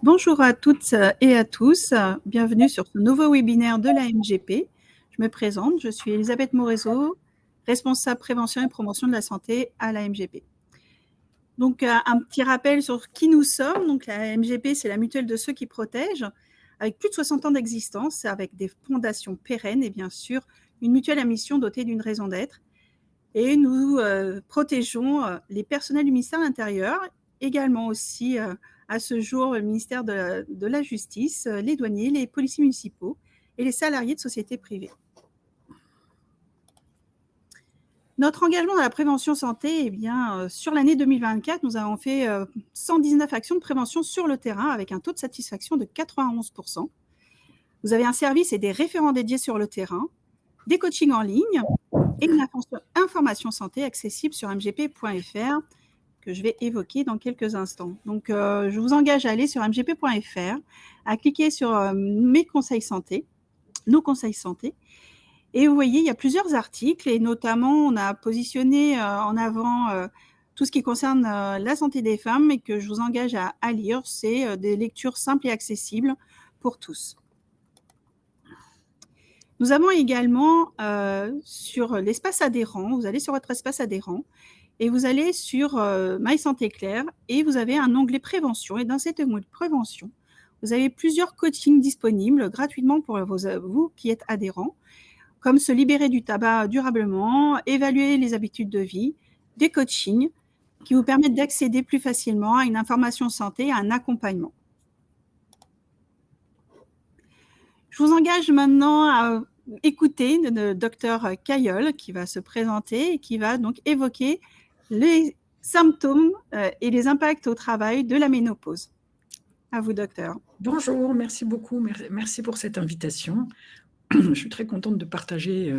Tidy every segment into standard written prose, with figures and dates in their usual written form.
Bonjour à toutes et à tous, bienvenue sur ce nouveau webinaire de la MGP. Je me présente, je suis Elisabeth Morezo, responsable prévention et promotion de la santé à la MGP. Donc un petit rappel sur qui nous sommes. Donc la MGP, c'est la mutuelle de ceux qui protègent, avec plus de 60 ans d'existence, avec des fondations pérennes et bien sûr une mutuelle à mission dotée d'une raison d'être. Et nous protégeons les personnels du ministère de l'Intérieur, également aussi à ce jour le ministère de la Justice, les douaniers, les policiers municipaux et les salariés de sociétés privées. Notre engagement dans la prévention santé, sur l'année 2024, nous avons fait 119 actions de prévention sur le terrain avec un taux de satisfaction de 91%. Vous avez un service et des référents dédiés sur le terrain, des coachings en ligne et une information santé accessible sur mgp.fr que je vais évoquer dans quelques instants. Donc, je vous engage à aller sur mgp.fr, à cliquer sur mes conseils santé, nos conseils santé. Et vous voyez, il y a plusieurs articles et notamment, on a positionné en avant tout ce qui concerne la santé des femmes et que je vous engage à lire. C'est des lectures simples et accessibles pour tous. Nous avons également sur l'espace adhérent, vous allez sur votre espace adhérent et vous allez sur My Santé Claire et vous avez un onglet prévention. Et dans cet onglet prévention, vous avez plusieurs coachings disponibles gratuitement pour vous qui êtes adhérents, comme se libérer du tabac durablement, évaluer les habitudes de vie, des coachings qui vous permettent d'accéder plus facilement à une information santé, à un accompagnement. Je vous engage maintenant à écouter le docteur Cailleul qui va se présenter et qui va donc évoquer les symptômes et les impacts au travail de la ménopause. À vous, docteur. Bonjour, merci beaucoup. Merci pour cette invitation. Je suis très contente de partager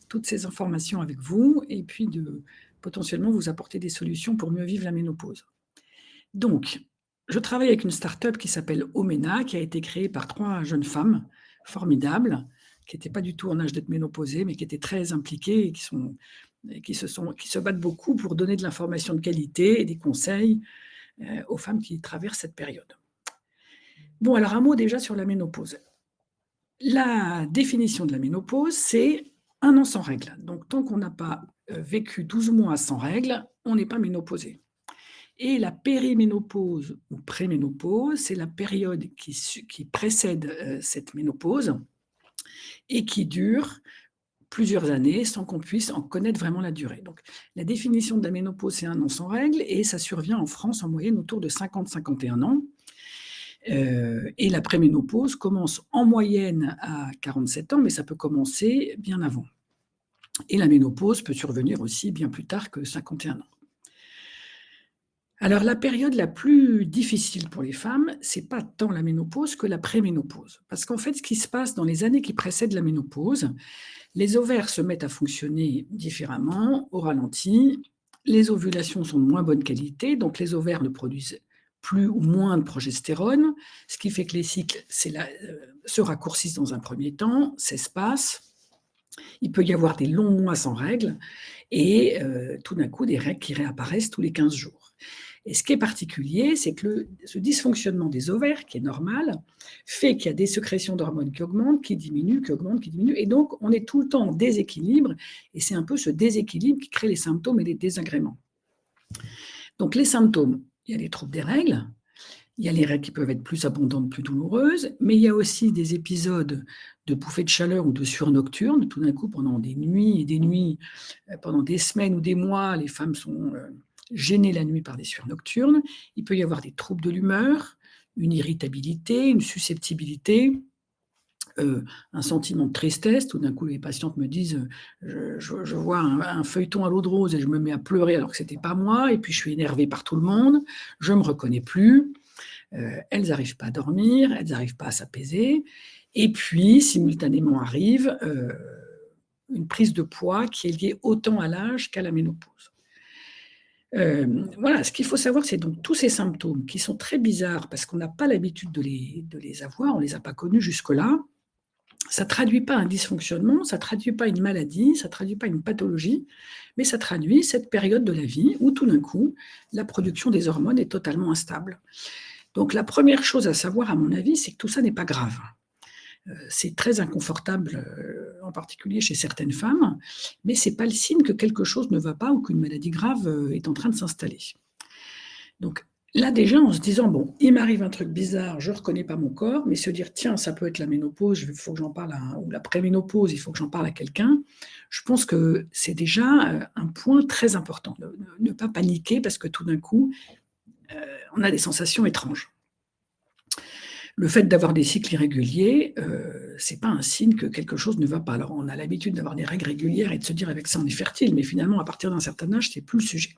toutes ces informations avec vous et puis de potentiellement vous apporter des solutions pour mieux vivre la ménopause. Donc, je travaille avec une start-up qui s'appelle Omena, qui a été créée par 3 jeunes femmes formidables, qui n'étaient pas du tout en âge d'être ménopausées, mais qui étaient très impliquées et qui se battent beaucoup pour donner de l'information de qualité et des conseils aux femmes qui traversent cette période. Bon, alors un mot déjà sur la ménopause. La définition de la ménopause, c'est 1 an sans règles. Donc, tant qu'on n'a pas vécu 12 mois sans règles, on n'est pas ménopausé. Et la périménopause ou préménopause, c'est la période qui précède cette ménopause et qui dure plusieurs années sans qu'on puisse en connaître vraiment la durée. Donc, la définition de la ménopause, c'est 1 an sans règles et ça survient en France en moyenne autour de 50-51 ans. Et la préménopause commence en moyenne à 47 ans, mais ça peut commencer bien avant. Et la ménopause peut survenir aussi bien plus tard que 51 ans. Alors, la période la plus difficile pour les femmes, ce n'est pas tant la ménopause que la préménopause. Parce qu'en fait, ce qui se passe dans les années qui précèdent la ménopause, les ovaires se mettent à fonctionner différemment, au ralenti, les ovulations sont de moins bonne qualité, donc les ovaires ne produisent plus ou moins de progestérone, ce qui fait que les cycles se raccourcissent dans un premier temps, s'espacent. Il peut y avoir des longs mois sans règles et tout d'un coup des règles qui réapparaissent tous les 15 jours. Et ce qui est particulier, c'est que ce dysfonctionnement des ovaires, qui est normal, fait qu'il y a des sécrétions d'hormones qui augmentent, qui diminuent, qui augmentent, qui diminuent. Et donc, on est tout le temps en déséquilibre. Et c'est un peu ce déséquilibre qui crée les symptômes et les désagréments. Donc, les symptômes, il y a les troubles des règles, il y a les règles qui peuvent être plus abondantes, plus douloureuses, mais il y a aussi des épisodes de bouffées de chaleur ou de sueur nocturne. Tout d'un coup, pendant des nuits et des nuits, pendant des semaines ou des mois, les femmes sont gênées la nuit par des sueurs nocturnes. Il peut y avoir des troubles de l'humeur, une irritabilité, une susceptibilité, un sentiment de tristesse. Tout d'un coup, les patientes me disent je vois un feuilleton à l'eau de rose et je me mets à pleurer alors que ce n'était pas moi, et puis je suis énervée par tout le monde, je ne me reconnais plus. Elles n'arrivent pas à dormir, elles n'arrivent pas à s'apaiser. Et puis, simultanément arrive une prise de poids qui est liée autant à l'âge qu'à la ménopause. Voilà, ce qu'il faut savoir, c'est donc tous ces symptômes qui sont très bizarres parce qu'on n'a pas l'habitude de les avoir, on ne les a pas connus jusque-là. Ça ne traduit pas un dysfonctionnement, ça ne traduit pas une maladie, ça ne traduit pas une pathologie, mais ça traduit cette période de la vie où tout d'un coup, la production des hormones est totalement instable. Donc la première chose à savoir, à mon avis, c'est que tout ça n'est pas grave. C'est très inconfortable, en particulier chez certaines femmes, mais ce n'est pas le signe que quelque chose ne va pas ou qu'une maladie grave est en train de s'installer. Donc là déjà, en se disant, bon, il m'arrive un truc bizarre, je ne reconnais pas mon corps, mais se dire, tiens, ça peut être la ménopause, il faut que j'en parle ou la préménopause, il faut que j'en parle à quelqu'un, je pense que c'est déjà un point très important. Ne pas paniquer parce que tout d'un coup, on a des sensations étranges. Le fait d'avoir des cycles irréguliers, c'est pas un signe que quelque chose ne va pas. Alors, on a l'habitude d'avoir des règles régulières et de se dire avec ça on est fertile, mais finalement, à partir d'un certain âge, c'est plus le sujet.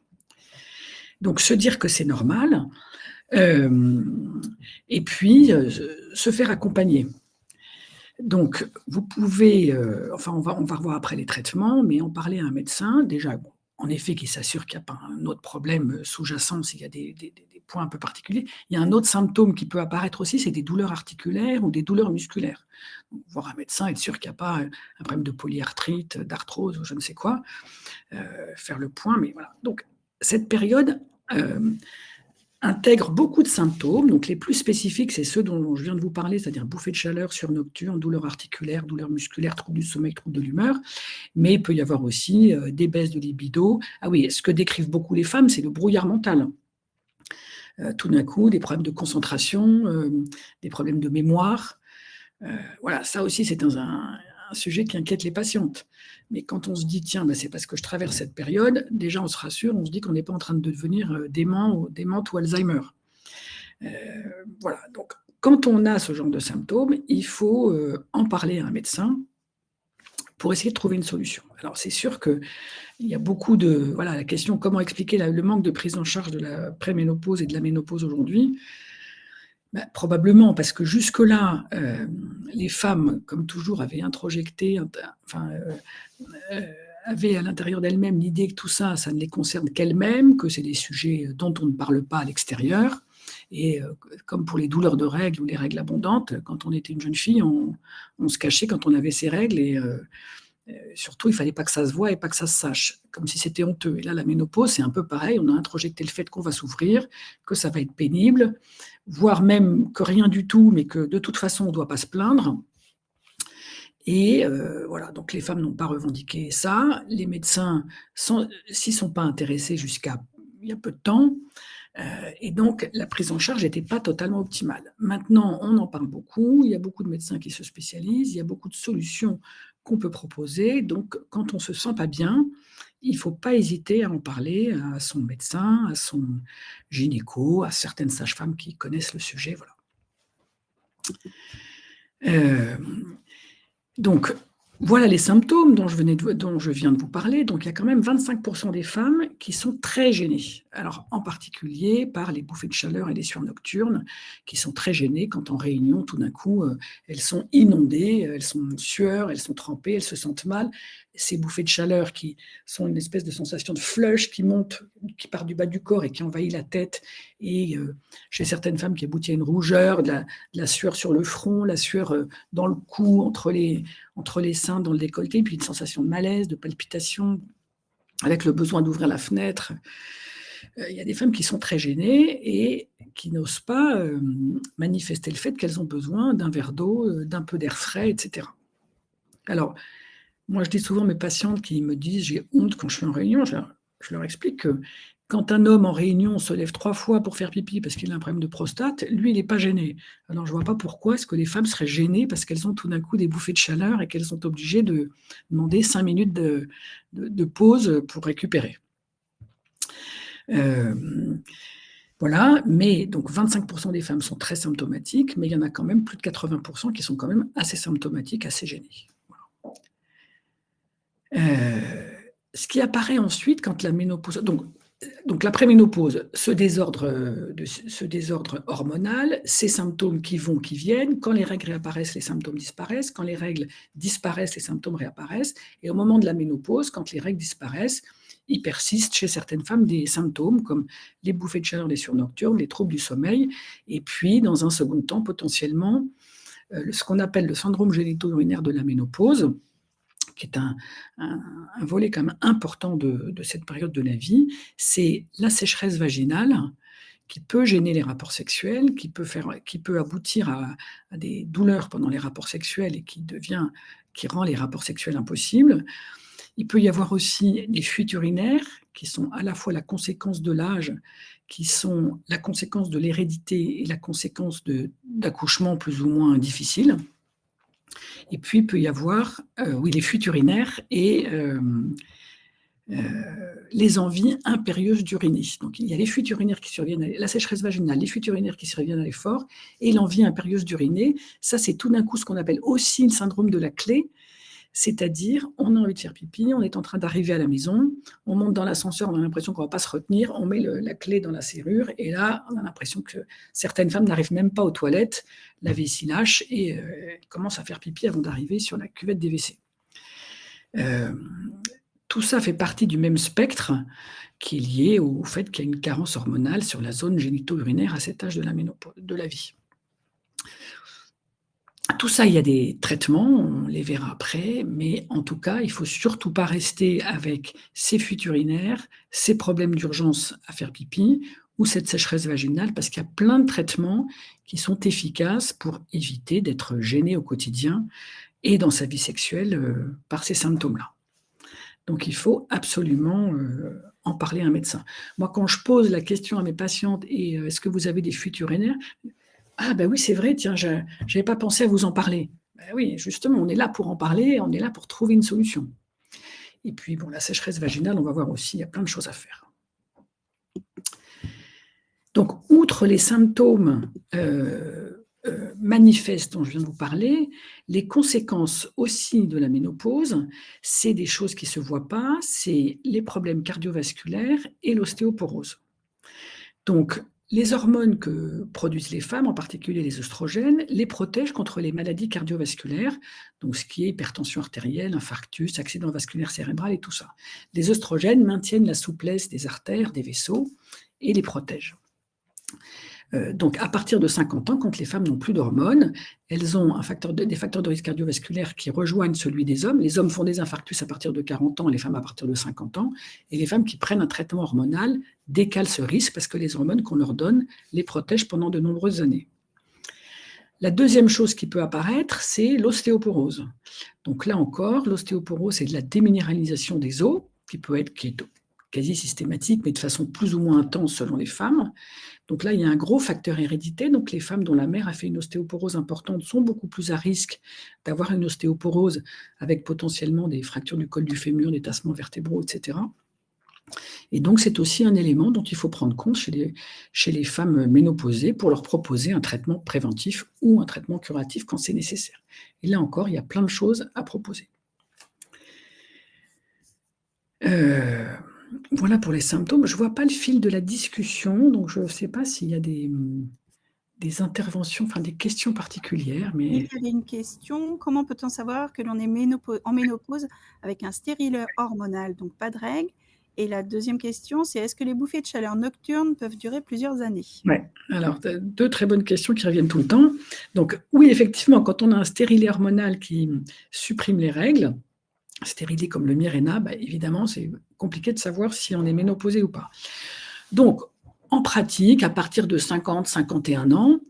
Donc, se dire que c'est normal, et puis se faire accompagner. Donc, vous pouvez, enfin, on va revoir après les traitements, mais en parler à un médecin, déjà, bon, en effet, qui s'assure qu'il n'y a pas un autre problème sous-jacent, s'il y a des points un peu particuliers. Il y a un autre symptôme qui peut apparaître aussi, c'est des douleurs articulaires ou des douleurs musculaires. Donc, voir un médecin, être sûr qu'il n'y a pas un problème de polyarthrite, d'arthrose ou je ne sais quoi, faire le point, mais voilà. Donc, cette période intègre beaucoup de symptômes. Donc, les plus spécifiques, c'est ceux dont je viens de vous parler, c'est-à-dire bouffée de chaleur, sueur nocturne, douleurs articulaires, douleurs musculaires, troubles du sommeil, troubles de l'humeur. Mais il peut y avoir aussi des baisses de libido. Ah oui, ce que décrivent beaucoup les femmes, c'est le brouillard mental. Tout d'un coup, des problèmes de concentration, des problèmes de mémoire. Voilà, ça aussi, c'est un sujet qui inquiète les patientes. Mais quand on se dit, tiens, ben, c'est parce que je traverse cette période, déjà on se rassure, on se dit qu'on n'est pas en train de devenir démente ou Alzheimer. Voilà, donc quand on a ce genre de symptômes, il faut en parler à un médecin pour essayer de trouver une solution. Alors c'est sûr qu'il y a beaucoup de... Voilà, la question comment expliquer le manque de prise en charge de la préménopause et de la ménopause aujourd'hui. Ben, probablement parce que jusque-là, les femmes, comme toujours, avaient introjecté, avaient à l'intérieur d'elles-mêmes l'idée que tout ça, ça ne les concerne qu'elles-mêmes, que c'est des sujets dont on ne parle pas à l'extérieur. Et comme pour les douleurs de règles ou les règles abondantes, quand on était une jeune fille, on se cachait quand on avait ses règles et surtout, il ne fallait pas que ça se voie et pas que ça se sache, comme si c'était honteux. Et là, la ménopause, c'est un peu pareil. On a introjecté le fait qu'on va souffrir, que ça va être pénible, voire même que rien du tout, mais que de toute façon, on ne doit pas se plaindre. Et voilà, donc les femmes n'ont pas revendiqué ça. Les médecins s'y sont pas intéressés jusqu'à il y a peu de temps. Et donc, la prise en charge n'était pas totalement optimale. Maintenant, on en parle beaucoup. Il y a beaucoup de médecins qui se spécialisent. Il y a beaucoup de solutions qu'on peut proposer. Donc, quand on ne se sent pas bien, il ne faut pas hésiter à en parler à son médecin, à son gynéco, à certaines sages-femmes qui connaissent le sujet. Voilà. Donc, voilà les symptômes dont je viens de vous parler. Donc, il y a quand même 25% des femmes qui sont très gênées. Alors, en particulier par les bouffées de chaleur et les sueurs nocturnes, qui sont très gênées quand en réunion, tout d'un coup, elles sont inondées, elles sont en sueur, elles sont trempées, elles se sentent mal. Ces bouffées de chaleur qui sont une espèce de sensation de flush qui monte, qui part du bas du corps et qui envahit la tête. Et chez certaines femmes qui aboutit à une rougeur, de la sueur sur le front, la sueur dans le cou, entre les seins, dans le décolleté, puis une sensation de malaise, de palpitation, avec le besoin d'ouvrir la fenêtre. Il y a des femmes qui sont très gênées et qui n'osent pas manifester le fait qu'elles ont besoin d'un verre d'eau, d'un peu d'air frais, etc. Alors, moi, je dis souvent à mes patientes qui me disent « j'ai honte quand je suis en réunion », je leur explique que quand un homme en réunion se lève 3 fois pour faire pipi parce qu'il a un problème de prostate, lui, il n'est pas gêné. Alors, je ne vois pas pourquoi est-ce que les femmes seraient gênées parce qu'elles ont tout d'un coup des bouffées de chaleur et qu'elles sont obligées de demander 5 minutes de pause pour récupérer. Voilà, mais donc 25% des femmes sont très symptomatiques, mais il y en a quand même plus de 80% qui sont quand même assez symptomatiques, assez gênées. Ce qui apparaît ensuite quand la ménopause... Donc la préménopause, ce désordre hormonal, ces symptômes qui vont, qui viennent, quand les règles réapparaissent, les symptômes disparaissent, quand les règles disparaissent, les symptômes réapparaissent, et au moment de la ménopause, quand les règles disparaissent, il persiste chez certaines femmes des symptômes comme les bouffées de chaleur, les sueurs nocturnes, les troubles du sommeil, et puis dans un second temps, potentiellement, ce qu'on appelle le syndrome génito-urinaire de la ménopause, qui est un volet quand même important de cette période de la vie, c'est la sécheresse vaginale qui peut gêner les rapports sexuels, qui peut aboutir à des douleurs pendant les rapports sexuels et qui rend les rapports sexuels impossibles. Il peut y avoir aussi des fuites urinaires qui sont à la fois la conséquence de l'âge, qui sont la conséquence de l'hérédité et la conséquence d'accouchements plus ou moins difficiles. Et puis, il peut y avoir les fuites urinaires et les envies impérieuses d'uriner. Donc, il y a les fuites urinaires qui surviennent, la sécheresse vaginale, les fuites urinaires qui surviennent à l'effort et l'envie impérieuse d'uriner. Ça, c'est tout d'un coup ce qu'on appelle aussi le syndrome de la clé. C'est-à-dire, on a envie de faire pipi, on est en train d'arriver à la maison, on monte dans l'ascenseur, on a l'impression qu'on ne va pas se retenir, on met la clé dans la serrure, et là, on a l'impression que certaines femmes n'arrivent même pas aux toilettes, la vessie lâche, et commencent à faire pipi avant d'arriver sur la cuvette des WC. Tout ça fait partie du même spectre qui est lié au fait qu'il y a une carence hormonale sur la zone génito-urinaire à cet âge de la ménopause, de la vie. Tout ça, il y a des traitements, on les verra après, mais en tout cas, il ne faut surtout pas rester avec ces fuites urinaires, ces problèmes d'urgence à faire pipi ou cette sécheresse vaginale, parce qu'il y a plein de traitements qui sont efficaces pour éviter d'être gêné au quotidien et dans sa vie sexuelle par ces symptômes-là. Donc, il faut absolument en parler à un médecin. Moi, quand je pose la question à mes patientes, est-ce que vous avez des fuites urinaires ? Ah ben oui, c'est vrai, tiens, je n'avais pas pensé à vous en parler. Ben oui, justement, on est là pour en parler, on est là pour trouver une solution. Et puis, bon, la sécheresse vaginale, on va voir aussi, il y a plein de choses à faire. Donc, outre les symptômes manifestes dont je viens de vous parler, les conséquences aussi de la ménopause, c'est des choses qui ne se voient pas, c'est les problèmes cardiovasculaires et l'ostéoporose. Donc, les hormones que produisent les femmes, en particulier les œstrogènes, les protègent contre les maladies cardiovasculaires, donc ce qui est hypertension artérielle, infarctus, accident vasculaire cérébral et tout ça. Les œstrogènes maintiennent la souplesse des artères, des vaisseaux et les protègent. Donc, à partir de 50 ans, quand les femmes n'ont plus d'hormones, elles ont des facteurs de risque cardiovasculaire qui rejoignent celui des hommes. Les hommes font des infarctus à partir de 40 ans, les femmes à partir de 50 ans. Et les femmes qui prennent un traitement hormonal décalent ce risque parce que les hormones qu'on leur donne les protègent pendant de nombreuses années. La deuxième chose qui peut apparaître, c'est l'ostéoporose. Donc là encore, l'ostéoporose, c'est de la déminéralisation des os, qui est quasi systématique, mais de façon plus ou moins intense selon les femmes. Donc là, il y a un gros facteur hérédité. Donc les femmes dont la mère a fait une ostéoporose importante sont beaucoup plus à risque d'avoir une ostéoporose avec potentiellement des fractures du col du fémur, des tassements vertébraux, etc. Et donc c'est aussi un élément dont il faut prendre compte chez les femmes ménopausées pour leur proposer un traitement préventif ou un traitement curatif quand c'est nécessaire. Et là encore, il y a plein de choses à proposer. Voilà pour les symptômes. Je ne vois pas le fil de la discussion, donc je ne sais pas s'il y a des interventions, enfin des questions particulières. Mais... Il y avait une question, comment peut-on savoir que l'on est en ménopause avec un stérilet hormonal, donc pas de règles? Et la deuxième question, c'est est-ce que les bouffées de chaleur nocturnes peuvent durer plusieurs années? Oui, alors deux très bonnes questions qui reviennent tout le temps. Donc oui, effectivement, quand on a un stérilet hormonal qui supprime les règles, stérilet comme le Mirena, évidemment, c'est compliqué de savoir si on est ménopausé ou pas. Donc, en pratique, à partir de 50-51 ans,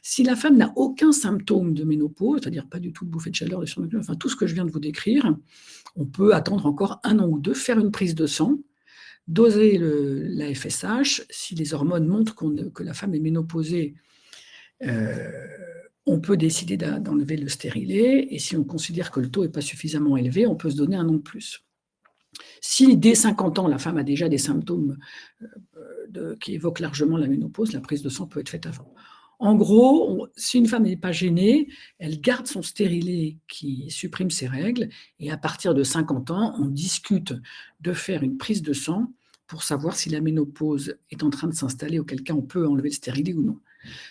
si la femme n'a aucun symptôme de ménopause, c'est-à-dire pas du tout de bouffée de chaleur, enfin tout ce que je viens de vous décrire, on peut attendre encore 1 an ou 2, faire une prise de sang, doser la FSH. Si les hormones montrent que la femme est ménopausée, on peut décider d'enlever le stérilet, et si on considère que le taux n'est pas suffisamment élevé, on peut se donner 1 an de plus. Si dès 50 ans, la femme a déjà des symptômes qui évoquent largement la ménopause, la prise de sang peut être faite avant. En gros, si une femme n'est pas gênée, elle garde son stérilet qui supprime ses règles, et à partir de 50 ans, on discute de faire une prise de sang pour savoir si la ménopause est en train de s'installer, auquel cas on peut enlever le stérilet ou non.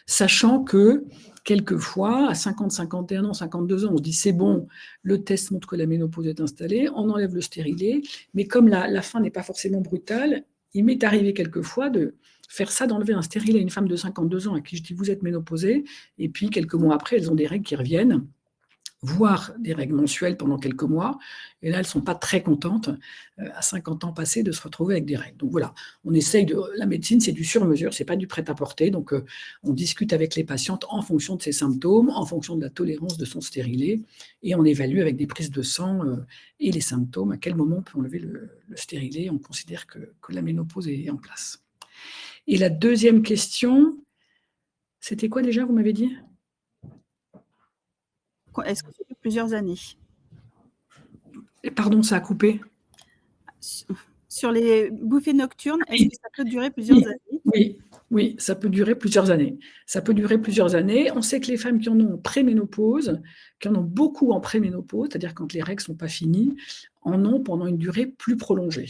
Sachant que, quelquefois, à 50, 51 ans, 52 ans, on se dit c'est bon, le test montre que la ménopause est installée, on enlève le stérilet, mais comme la fin n'est pas forcément brutale, il m'est arrivé quelquefois de faire ça, d'enlever un stérilet à une femme de 52 ans à qui je dis vous êtes ménopausée, et puis quelques mois après, elles ont des règles qui reviennent. voire des règles mensuelles pendant quelques mois. Et là, elles ne sont pas très contentes, à 50 ans passés, de se retrouver avec des règles. Donc voilà, on essaye de... La médecine, c'est du sur-mesure, ce n'est pas du prêt-à-porter. Donc on discute avec les patientes en fonction de ses symptômes, en fonction de la tolérance de son stérilet, et on évalue avec des prises de sang et les symptômes à quel moment on peut enlever le stérilet. On considère que la ménopause est en place. Et la deuxième question, c'était quoi déjà, vous m'avez dit ? Est-ce que c'est plusieurs années? Pardon, ça a coupé. Sur les bouffées nocturnes, est-ce que ça peut durer plusieurs années? Oui, ça peut durer plusieurs années. Ça peut durer plusieurs années. On sait que les femmes qui en ont en préménopause, qui en ont beaucoup en préménopause, c'est-à-dire quand les règles ne sont pas finies, en ont pendant une durée plus prolongée.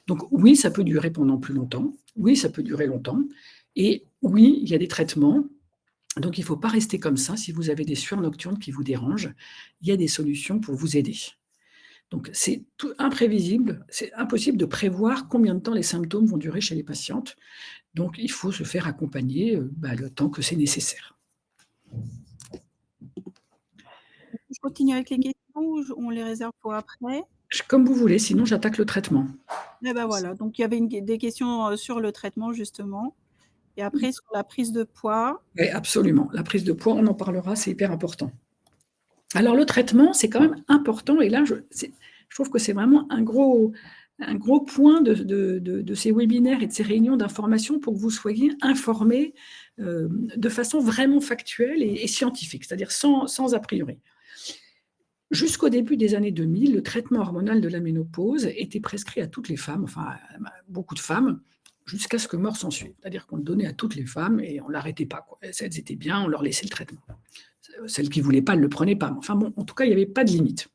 Donc oui, ça peut durer pendant plus longtemps. Oui, ça peut durer longtemps. Et oui, il y a des traitements. Donc, il ne faut pas rester comme ça. Si vous avez des sueurs nocturnes qui vous dérangent, il y a des solutions pour vous aider. Donc, c'est imprévisible, c'est impossible de prévoir combien de temps les symptômes vont durer chez les patientes. Donc, il faut se faire accompagner le temps que c'est nécessaire. Je continue avec les questions ou on les réserve pour après? Comme vous voulez, sinon j'attaque le traitement. Eh ben voilà, donc il y avait des questions sur le traitement, justement. Et après, sur la prise de poids. Oui, absolument. La prise de poids, on en parlera, c'est hyper important. Alors, le traitement, c'est quand même important. Et là, je trouve que c'est vraiment un gros point de ces webinaires et de ces réunions d'information pour que vous soyez informés de façon vraiment factuelle et scientifique, c'est-à-dire sans a priori. Jusqu'au début des années 2000, le traitement hormonal de la ménopause était prescrit à toutes les femmes, enfin à beaucoup de femmes, jusqu'à ce que mort s'en suive. C'est-à-dire qu'on le donnait à toutes les femmes et on ne l'arrêtait pas. Elles étaient bien, on leur laissait le traitement. Celles qui ne voulaient pas ne le prenaient pas. Enfin bon, en tout cas, il n'y avait pas de limite.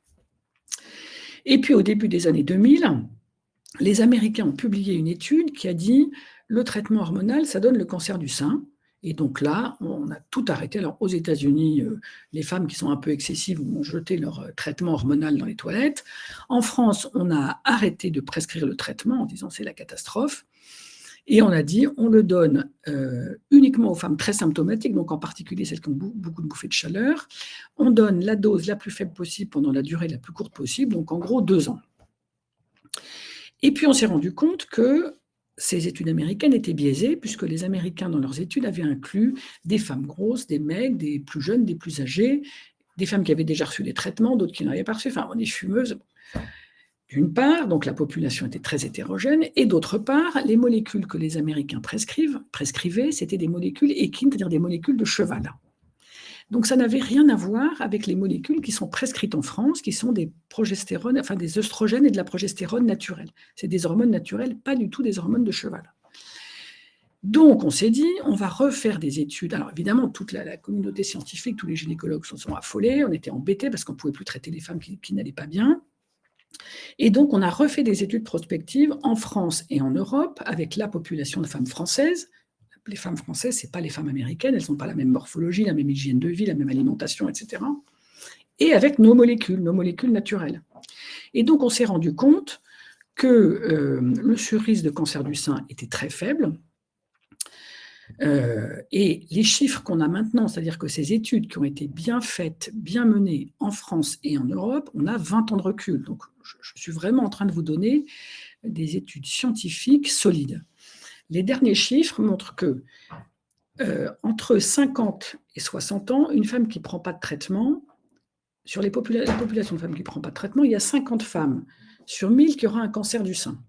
Et puis au début des années 2000, les Américains ont publié une étude qui a dit le traitement hormonal, ça donne le cancer du sein. Et donc là, on a tout arrêté. Alors aux États-Unis, les femmes qui sont un peu excessives ont jeté leur traitement hormonal dans les toilettes. En France, on a arrêté de prescrire le traitement en disant c'est la catastrophe. Et on a dit on le donne uniquement aux femmes très symptomatiques, donc en particulier celles qui ont beaucoup de bouffées de chaleur. On donne la dose la plus faible possible pendant la durée la plus courte possible, donc en gros 2 ans. Et puis on s'est rendu compte que ces études américaines étaient biaisées, puisque les Américains, dans leurs études, avaient inclus des femmes grosses, des mecs, des plus jeunes, des plus âgés, des femmes qui avaient déjà reçu des traitements, d'autres qui n'en avaient pas reçu, enfin des fumeuses. D'une part, donc la population était très hétérogène, et d'autre part, les molécules que les Américains prescrivaient, c'était des molécules équines, c'est-à-dire des molécules de cheval. Donc ça n'avait rien à voir avec les molécules qui sont prescrites en France, qui sont des progestérones, enfin des œstrogènes et de la progestérone naturelle. C'est des hormones naturelles, pas du tout des hormones de cheval. Donc on s'est dit, on va refaire des études. Alors évidemment, toute la communauté scientifique, tous les gynécologues se sont affolés, on était embêtés parce qu'on ne pouvait plus traiter les femmes qui n'allaient pas bien. Et donc on a refait des études prospectives en France et en Europe avec la population de femmes françaises. Les femmes françaises, ce n'est pas les femmes américaines, elles n'ont pas la même morphologie, la même hygiène de vie, la même alimentation, etc. Et avec nos molécules naturelles. Et donc, on s'est rendu compte que le surrisque de cancer du sein était très faible. Et les chiffres qu'on a maintenant, c'est-à-dire que ces études qui ont été bien faites, bien menées en France et en Europe, on a 20 ans de recul. Donc, je suis vraiment en train de vous donner des études scientifiques solides. Les derniers chiffres montrent que entre 50 et 60 ans, une femme qui ne prend pas de traitement, sur la population de femmes qui ne prend pas de traitement, il y a 50 femmes sur 1000 qui aura un cancer du sein.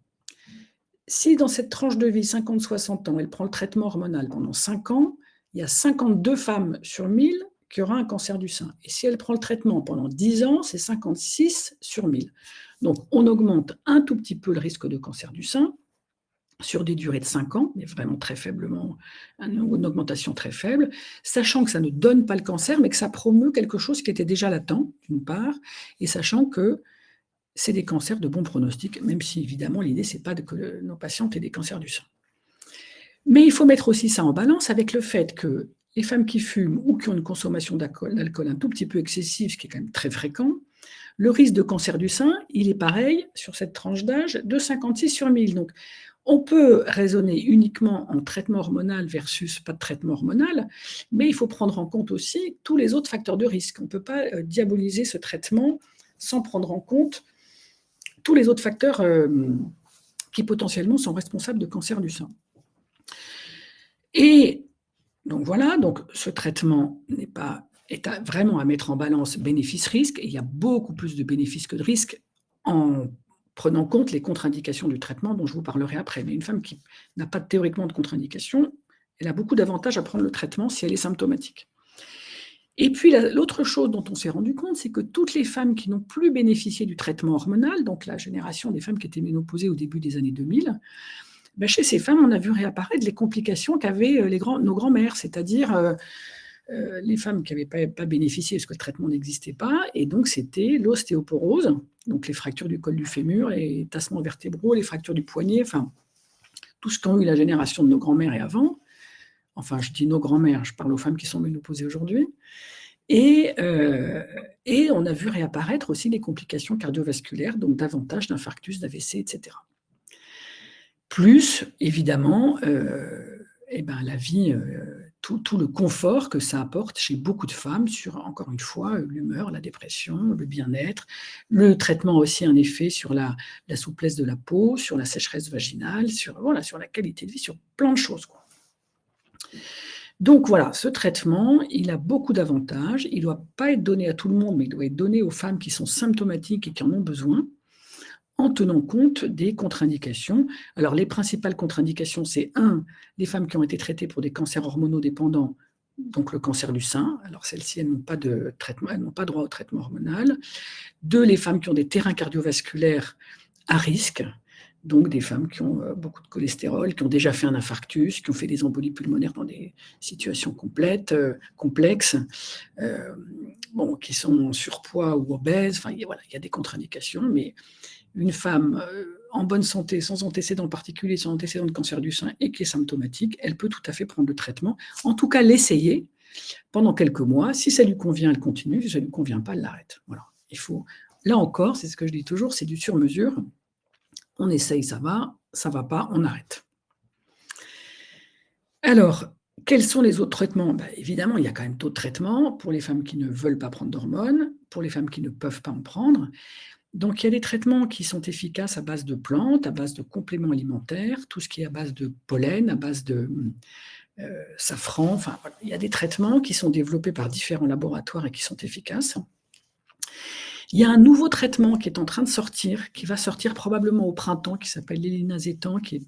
Si dans cette tranche de vie, 50-60 ans, elle prend le traitement hormonal pendant 5 ans, il y a 52 femmes sur 1000 qui aura un cancer du sein. Et si elle prend le traitement pendant 10 ans, c'est 56 sur 1000. Donc on augmente un tout petit peu le risque de cancer du sein, sur des durées de 5 ans, mais vraiment très faiblement, une augmentation très faible, sachant que ça ne donne pas le cancer, mais que ça promeut quelque chose qui était déjà latent, d'une part, et sachant que c'est des cancers de bon pronostic, même si évidemment l'idée, ce n'est pas que nos patientes aient des cancers du sein. Mais il faut mettre aussi ça en balance avec le fait que les femmes qui fument ou qui ont une consommation d'alcool un tout petit peu excessive, ce qui est quand même très fréquent, le risque de cancer du sein, il est pareil sur cette tranche d'âge de 56 sur 1000. Donc, On peut raisonner uniquement en traitement hormonal versus pas de traitement hormonal, mais il faut prendre en compte aussi tous les autres facteurs de risque. On ne peut pas diaboliser ce traitement sans prendre en compte tous les autres facteurs qui potentiellement sont responsables de cancer du sein. Et donc voilà, donc ce traitement est vraiment à mettre en balance bénéfice-risque, et il y a beaucoup plus de bénéfices que de risques en prenant en compte les contre-indications du traitement dont je vous parlerai après. Mais une femme qui n'a pas théoriquement de contre-indications, elle a beaucoup d'avantages à prendre le traitement si elle est symptomatique. Et puis l'autre chose dont on s'est rendu compte, c'est que toutes les femmes qui n'ont plus bénéficié du traitement hormonal, donc la génération des femmes qui étaient ménopausées au début des années 2000, chez ces femmes, on a vu réapparaître les complications qu'avaient nos grands-mères, c'est-à-dire les femmes qui n'avaient pas bénéficié parce que le traitement n'existait pas, et donc c'était l'ostéoporose, donc les fractures du col du fémur, les tassements vertébraux, les fractures du poignet, enfin tout ce qu'ont eu la génération de nos grands-mères et avant. Enfin, je dis nos grands-mères, je parle aux femmes qui sont ménopausées aujourd'hui. Et on a vu réapparaître aussi des complications cardiovasculaires, donc davantage d'infarctus, d'AVC, etc. Plus, évidemment, la vie, tout le confort que ça apporte chez beaucoup de femmes sur, encore une fois, l'humeur, la dépression, le bien-être. Le traitement a aussi un effet sur la souplesse de la peau, sur la sécheresse vaginale, sur la qualité de vie, sur plein de choses, quoi. Donc voilà, ce traitement, il a beaucoup d'avantages. Il ne doit pas être donné à tout le monde, mais il doit être donné aux femmes qui sont symptomatiques et qui en ont besoin, en tenant compte des contre-indications. Alors, les principales contre-indications, c'est 1, les femmes qui ont été traitées pour des cancers hormonodépendants, donc le cancer du sein. Alors, celles-ci, elles n'ont pas de traitement, elles n'ont pas droit au traitement hormonal. 2, les femmes qui ont des terrains cardiovasculaires à risque, donc des femmes qui ont beaucoup de cholestérol, qui ont déjà fait un infarctus, qui ont fait des embolies pulmonaires dans des situations complexes, qui sont en surpoids ou obèses. Enfin, il y a des contre-indications, mais une femme en bonne santé, sans antécédents particuliers, sans antécédents de cancer du sein et qui est symptomatique, elle peut tout à fait prendre le traitement, en tout cas l'essayer pendant quelques mois. Si ça lui convient, elle continue. Si ça ne lui convient pas, elle l'arrête. Voilà. Il faut, là encore, c'est ce que je dis toujours, c'est du sur-mesure. On essaye, ça va pas, on arrête. Alors, quels sont les autres traitements ? Évidemment, il y a quand même d'autres traitements pour les femmes qui ne veulent pas prendre d'hormones, pour les femmes qui ne peuvent pas en prendre. Donc, il y a des traitements qui sont efficaces à base de plantes, à base de compléments alimentaires, tout ce qui est à base de pollen, à base de safran. Enfin, voilà. Il y a des traitements qui sont développés par différents laboratoires et qui sont efficaces. Il y a un nouveau traitement qui est en train de sortir, qui va sortir probablement au printemps, qui s'appelle l'Elinazétan, qui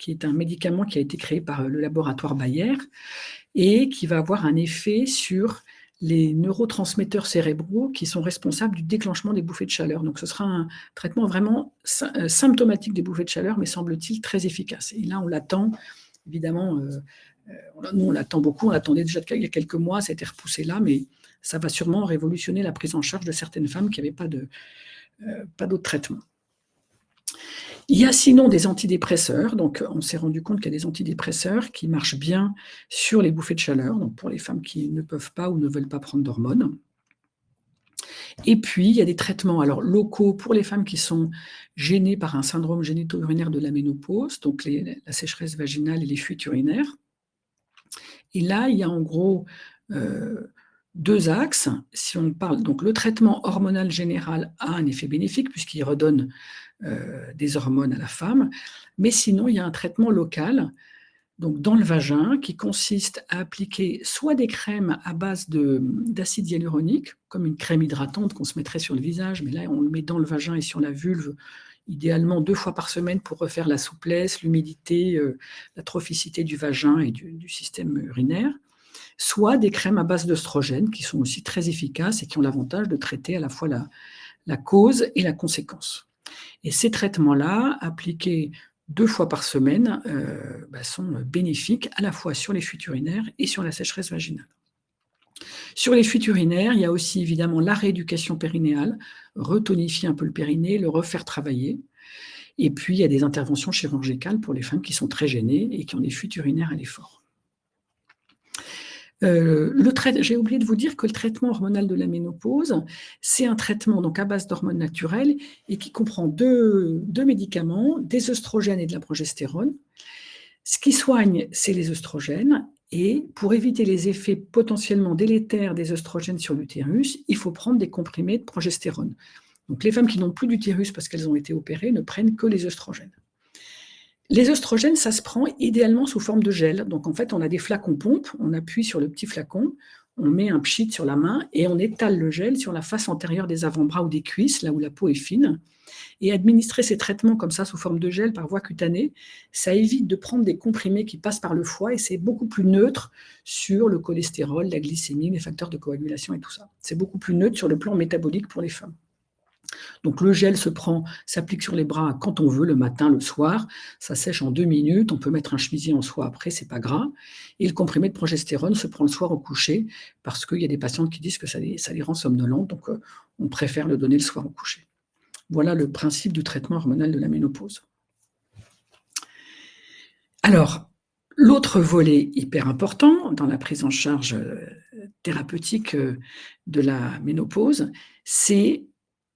est un médicament qui a été créé par le laboratoire Bayer et qui va avoir un effet sur les neurotransmetteurs cérébraux qui sont responsables du déclenchement des bouffées de chaleur. Donc ce sera un traitement vraiment symptomatique des bouffées de chaleur, mais semble-t-il très efficace. Et là, on l'attend, évidemment, nous on l'attend beaucoup, on l'attendait déjà il y a quelques mois, ça a été repoussé là, mais ça va sûrement révolutionner la prise en charge de certaines femmes qui n'avaient pas d'autres traitements. Il y a sinon des antidépresseurs, donc on s'est rendu compte qu'il y a des antidépresseurs qui marchent bien sur les bouffées de chaleur, donc pour les femmes qui ne peuvent pas ou ne veulent pas prendre d'hormones. Et puis, il y a des traitements locaux pour les femmes qui sont gênées par un syndrome génito-urinaire de la ménopause, donc la sécheresse vaginale et les fuites urinaires. Et là, il y a en gros 2 axes. Si on parle, donc le traitement hormonal général a un effet bénéfique puisqu'il redonne des hormones à la femme, mais sinon il y a un traitement local, donc dans le vagin, qui consiste à appliquer soit des crèmes à base d'acide hyaluronique, comme une crème hydratante qu'on se mettrait sur le visage, mais là on le met dans le vagin et sur la vulve, idéalement 2 fois par semaine pour refaire la souplesse, l'humidité, la trophicité du vagin et du système urinaire, soit des crèmes à base d'œstrogène qui sont aussi très efficaces et qui ont l'avantage de traiter à la fois la cause et la conséquence. Et ces traitements-là, appliqués 2 fois par semaine, sont bénéfiques à la fois sur les fuites urinaires et sur la sécheresse vaginale. Sur les fuites urinaires, il y a aussi évidemment la rééducation périnéale, retonifier un peu le périnée, le refaire travailler. Et puis, il y a des interventions chirurgicales pour les femmes qui sont très gênées et qui ont des fuites urinaires à l'effort. J'ai oublié de vous dire que le traitement hormonal de la ménopause, c'est un traitement donc à base d'hormones naturelles et qui comprend deux médicaments, des œstrogènes et de la progestérone. Ce qui soigne, c'est les œstrogènes, et pour éviter les effets potentiellement délétères des œstrogènes sur l'utérus, il faut prendre des comprimés de progestérone. Donc les femmes qui n'ont plus d'utérus parce qu'elles ont été opérées ne prennent que les œstrogènes. Les œstrogènes, ça se prend idéalement sous forme de gel. Donc en fait, on a des flacons pompes, on appuie sur le petit flacon, on met un pchit sur la main et on étale le gel sur la face antérieure des avant-bras ou des cuisses, là où la peau est fine. Et administrer ces traitements comme ça sous forme de gel par voie cutanée, ça évite de prendre des comprimés qui passent par le foie et c'est beaucoup plus neutre sur le cholestérol, la glycémie, les facteurs de coagulation et tout ça. C'est beaucoup plus neutre sur le plan métabolique pour les femmes. Donc le gel s'applique sur les bras quand on veut, le matin, le soir. Ça sèche en 2 minutes. On peut mettre un chemisier en soie après, c'est pas gras. Et le comprimé de progestérone se prend le soir au coucher parce qu'il y a des patientes qui disent que ça les rend somnolentes. Donc on préfère le donner le soir au coucher. Voilà le principe du traitement hormonal de la ménopause. Alors, l'autre volet hyper important dans la prise en charge thérapeutique de la ménopause, c'est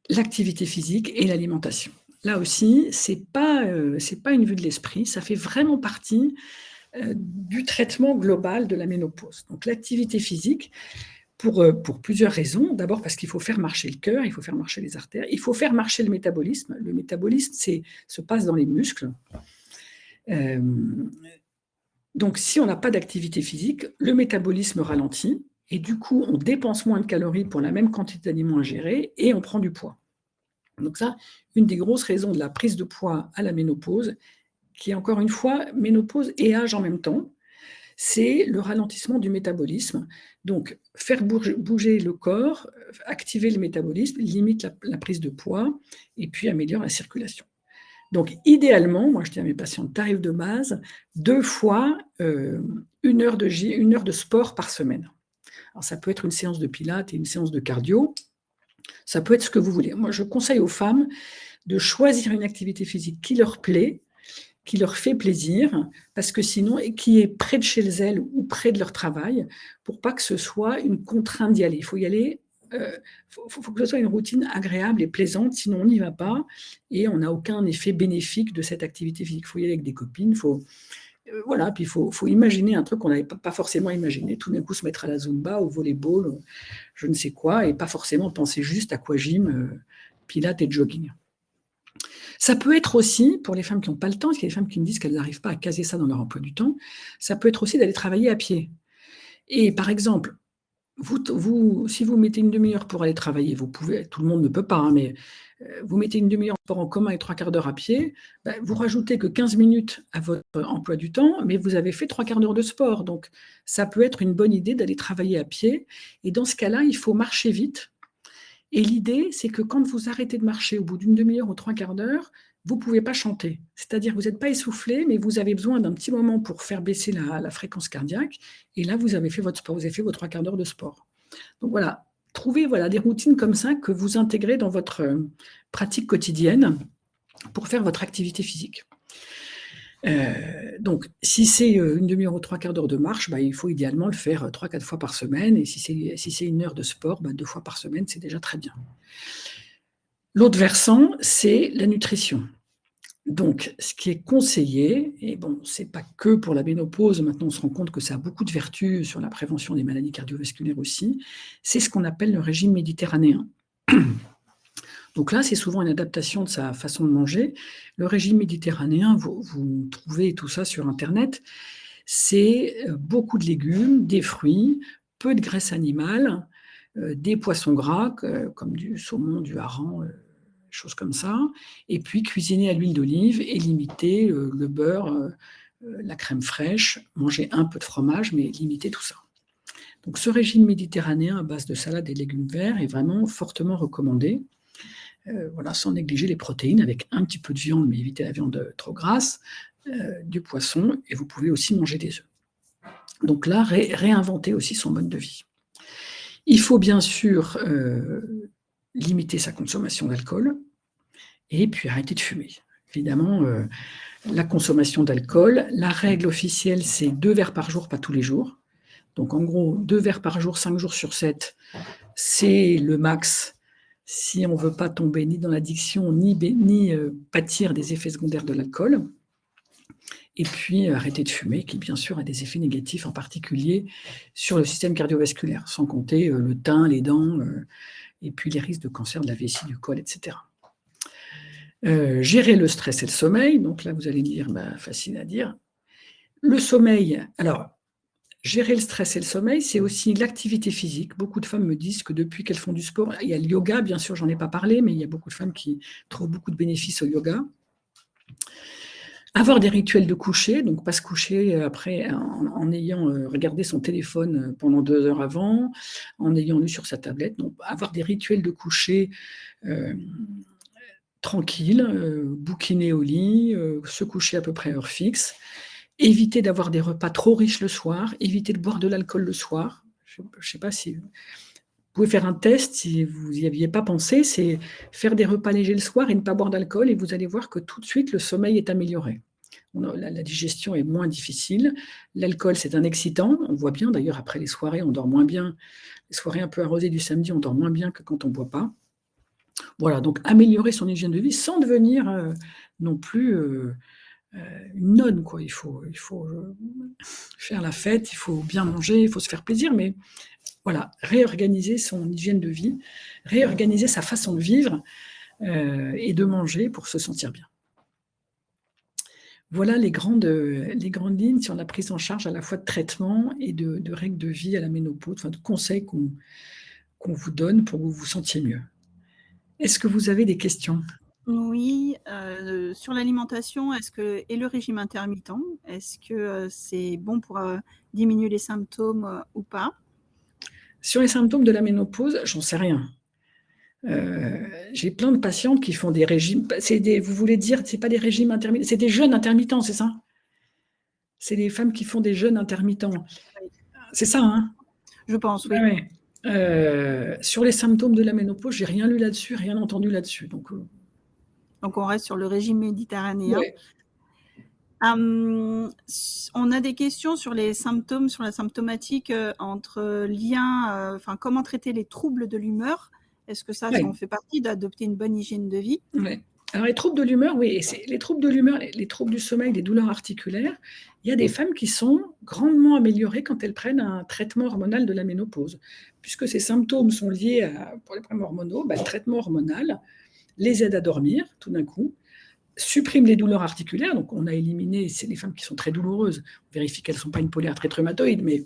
l'activité physique et l'alimentation. Là aussi, c'est pas une vue de l'esprit, ça fait vraiment partie du traitement global de la ménopause. Donc l'activité physique, pour plusieurs raisons. D'abord parce qu'il faut faire marcher le cœur, il faut faire marcher les artères, il faut faire marcher le métabolisme. Le métabolisme se passe dans les muscles. Donc si on n'a pas d'activité physique, le métabolisme ralentit et du coup on dépense moins de calories pour la même quantité d'aliments ingérés et on prend du poids. Donc ça, une des grosses raisons de la prise de poids à la ménopause, qui est encore une fois ménopause et âge en même temps, c'est le ralentissement du métabolisme. Donc, faire bouger le corps, activer le métabolisme, limite la prise de poids et puis améliore la circulation. Donc, idéalement, moi je dis à mes patients, tarif de base, 2 fois 1 heure de sport par semaine. Alors, ça peut être une séance de pilates et une séance de cardio. Ça peut être ce que vous voulez. Moi, je conseille aux femmes de choisir une activité physique qui leur plaît, qui leur fait plaisir, parce que sinon, et qui est près de chez elles ou près de leur travail, pour pas que ce soit une contrainte d'y aller. Il faut y aller, faut que ce soit une routine agréable et plaisante, sinon on n'y va pas et on n'a aucun effet bénéfique de cette activité physique. Il faut y aller avec des copines, voilà, puis il faut imaginer un truc qu'on n'avait pas forcément imaginé. Tout d'un coup, se mettre à la Zumba, au volleyball, je ne sais quoi, et pas forcément penser juste aquagym, pilates et jogging. Ça peut être aussi, pour les femmes qui n'ont pas le temps, parce qu'il y a des femmes qui me disent qu'elles n'arrivent pas à caser ça dans leur emploi du temps, ça peut être aussi d'aller travailler à pied. Et par exemple, si vous mettez une demi-heure pour aller travailler, vous pouvez, tout le monde ne peut pas, hein, mais vous mettez une demi-heure en sport en commun et 3/4 d'heure à pied, vous rajoutez que 15 minutes à votre emploi du temps, mais vous avez fait 3/4 d'heure de sport. Donc, ça peut être une bonne idée d'aller travailler à pied. Et dans ce cas-là, il faut marcher vite. Et l'idée, c'est que quand vous arrêtez de marcher au bout d'une demi-heure ou 3/4 d'heure, vous ne pouvez pas chanter. C'est-à-dire que vous n'êtes pas essoufflé, mais vous avez besoin d'un petit moment pour faire baisser la fréquence cardiaque. Et là, vous avez fait votre sport, vous avez fait vos 3/4 d'heure de sport. Donc voilà, trouvez des routines comme ça que vous intégrez dans votre pratique quotidienne pour faire votre activité physique. Donc, si c'est une demi-heure ou 3/4 d'heure de marche, il faut idéalement le faire 3-4 fois par semaine. Et si c'est 1 heure de sport, 2 fois par semaine, c'est déjà très bien. L'autre versant, c'est la nutrition. Donc, ce qui est conseillé, et bon, c'est pas que pour la ménopause, maintenant on se rend compte que ça a beaucoup de vertus sur la prévention des maladies cardiovasculaires aussi, c'est ce qu'on appelle le régime méditerranéen. Donc là, c'est souvent une adaptation de sa façon de manger. Le régime méditerranéen, vous trouvez tout ça sur Internet, c'est beaucoup de légumes, des fruits, peu de graisse animale, des poissons gras comme du saumon, du hareng, choses comme ça, et puis cuisiner à l'huile d'olive et limiter le beurre, la crème fraîche, manger un peu de fromage, mais limiter tout ça. Donc ce régime méditerranéen à base de salade et légumes verts est vraiment fortement recommandé. Voilà, sans négliger les protéines, avec un petit peu de viande, mais évitez la viande trop grasse, du poisson, et vous pouvez aussi manger des œufs. Donc là, réinventer aussi son mode de vie. Il faut bien sûr limiter sa consommation d'alcool et puis arrêter de fumer. Évidemment, la consommation d'alcool, la règle officielle, c'est 2 verres par jour, pas tous les jours. Donc, en gros, 2 verres par jour, 5 jours sur 7, c'est le max si on ne veut pas tomber ni dans l'addiction, ni pâtir des effets secondaires de l'alcool. Et puis, arrêter de fumer, qui bien sûr a des effets négatifs, en particulier sur le système cardiovasculaire, sans compter le teint, les dents, et puis les risques de cancer de la vessie, du col, etc. Gérer le stress et le sommeil, donc là vous allez me dire, facile à dire. Le sommeil, alors, gérer le stress et le sommeil, c'est aussi l'activité physique. Beaucoup de femmes me disent que depuis qu'elles font du sport, il y a le yoga, bien sûr, j'en ai pas parlé, mais il y a beaucoup de femmes qui trouvent beaucoup de bénéfices au yoga. Avoir des rituels de coucher, donc pas se coucher après en ayant regardé son téléphone pendant 2 heures avant, en ayant lu sur sa tablette. Donc, avoir des rituels de coucher tranquille, bouquiner au lit, se coucher à peu près à heure fixe. Éviter d'avoir des repas trop riches le soir, éviter de boire de l'alcool le soir. Je ne sais pas si vous pouvez faire un test, si vous n'y aviez pas pensé, c'est faire des repas légers le soir et ne pas boire d'alcool, et vous allez voir que tout de suite, le sommeil est amélioré. La digestion est moins difficile. L'alcool, c'est un excitant. On voit bien, d'ailleurs, après les soirées, on dort moins bien. Les soirées un peu arrosées du samedi, on dort moins bien que quand on ne boit pas. Voilà, donc améliorer son hygiène de vie sans devenir non plus une nonne, quoi. Il faut faire la fête, il faut bien manger, il faut se faire plaisir, mais voilà, réorganiser son hygiène de vie, réorganiser sa façon de vivre et de manger pour se sentir bien. Voilà les grandes lignes sur la prise en charge à la fois de traitement et de règles de vie à la ménopause, enfin de conseils qu'on vous donne pour que vous vous sentiez mieux. Est-ce que vous avez des questions ? Oui, sur l'alimentation, et le régime intermittent, est-ce que c'est bon pour diminuer les symptômes ou pas? Sur les symptômes de la ménopause, j'en sais rien. J'ai plein de patientes qui font des régimes. Vous voulez dire, c'est pas des régimes intermittents, c'est des jeûnes intermittents, c'est ça? C'est les femmes qui font des jeûnes intermittents. Oui. C'est ça, hein? Je pense, oui. Ouais. Sur les symptômes de la ménopause, j'ai rien lu là-dessus, rien entendu là-dessus. Donc on reste sur le régime méditerranéen. Ouais. On a des questions sur les symptômes, sur la symptomatique entre liens, comment traiter les troubles de l'humeur. Est-ce que ça en fait partie d'adopter une bonne hygiène de vie? Ouais. Alors les troubles de l'humeur, oui, et c'est les troubles de l'humeur, les troubles du sommeil, les douleurs articulaires, il y a des femmes qui sont grandement améliorées quand elles prennent un traitement hormonal de la ménopause. Puisque ces symptômes sont liés pour les problèmes hormonaux, le traitement hormonal les aide à dormir tout d'un coup, supprime les douleurs articulaires, donc on a éliminé, c'est les femmes qui sont très douloureuses, on vérifie qu'elles ne sont pas une polyarthrite rhumatoïde, mais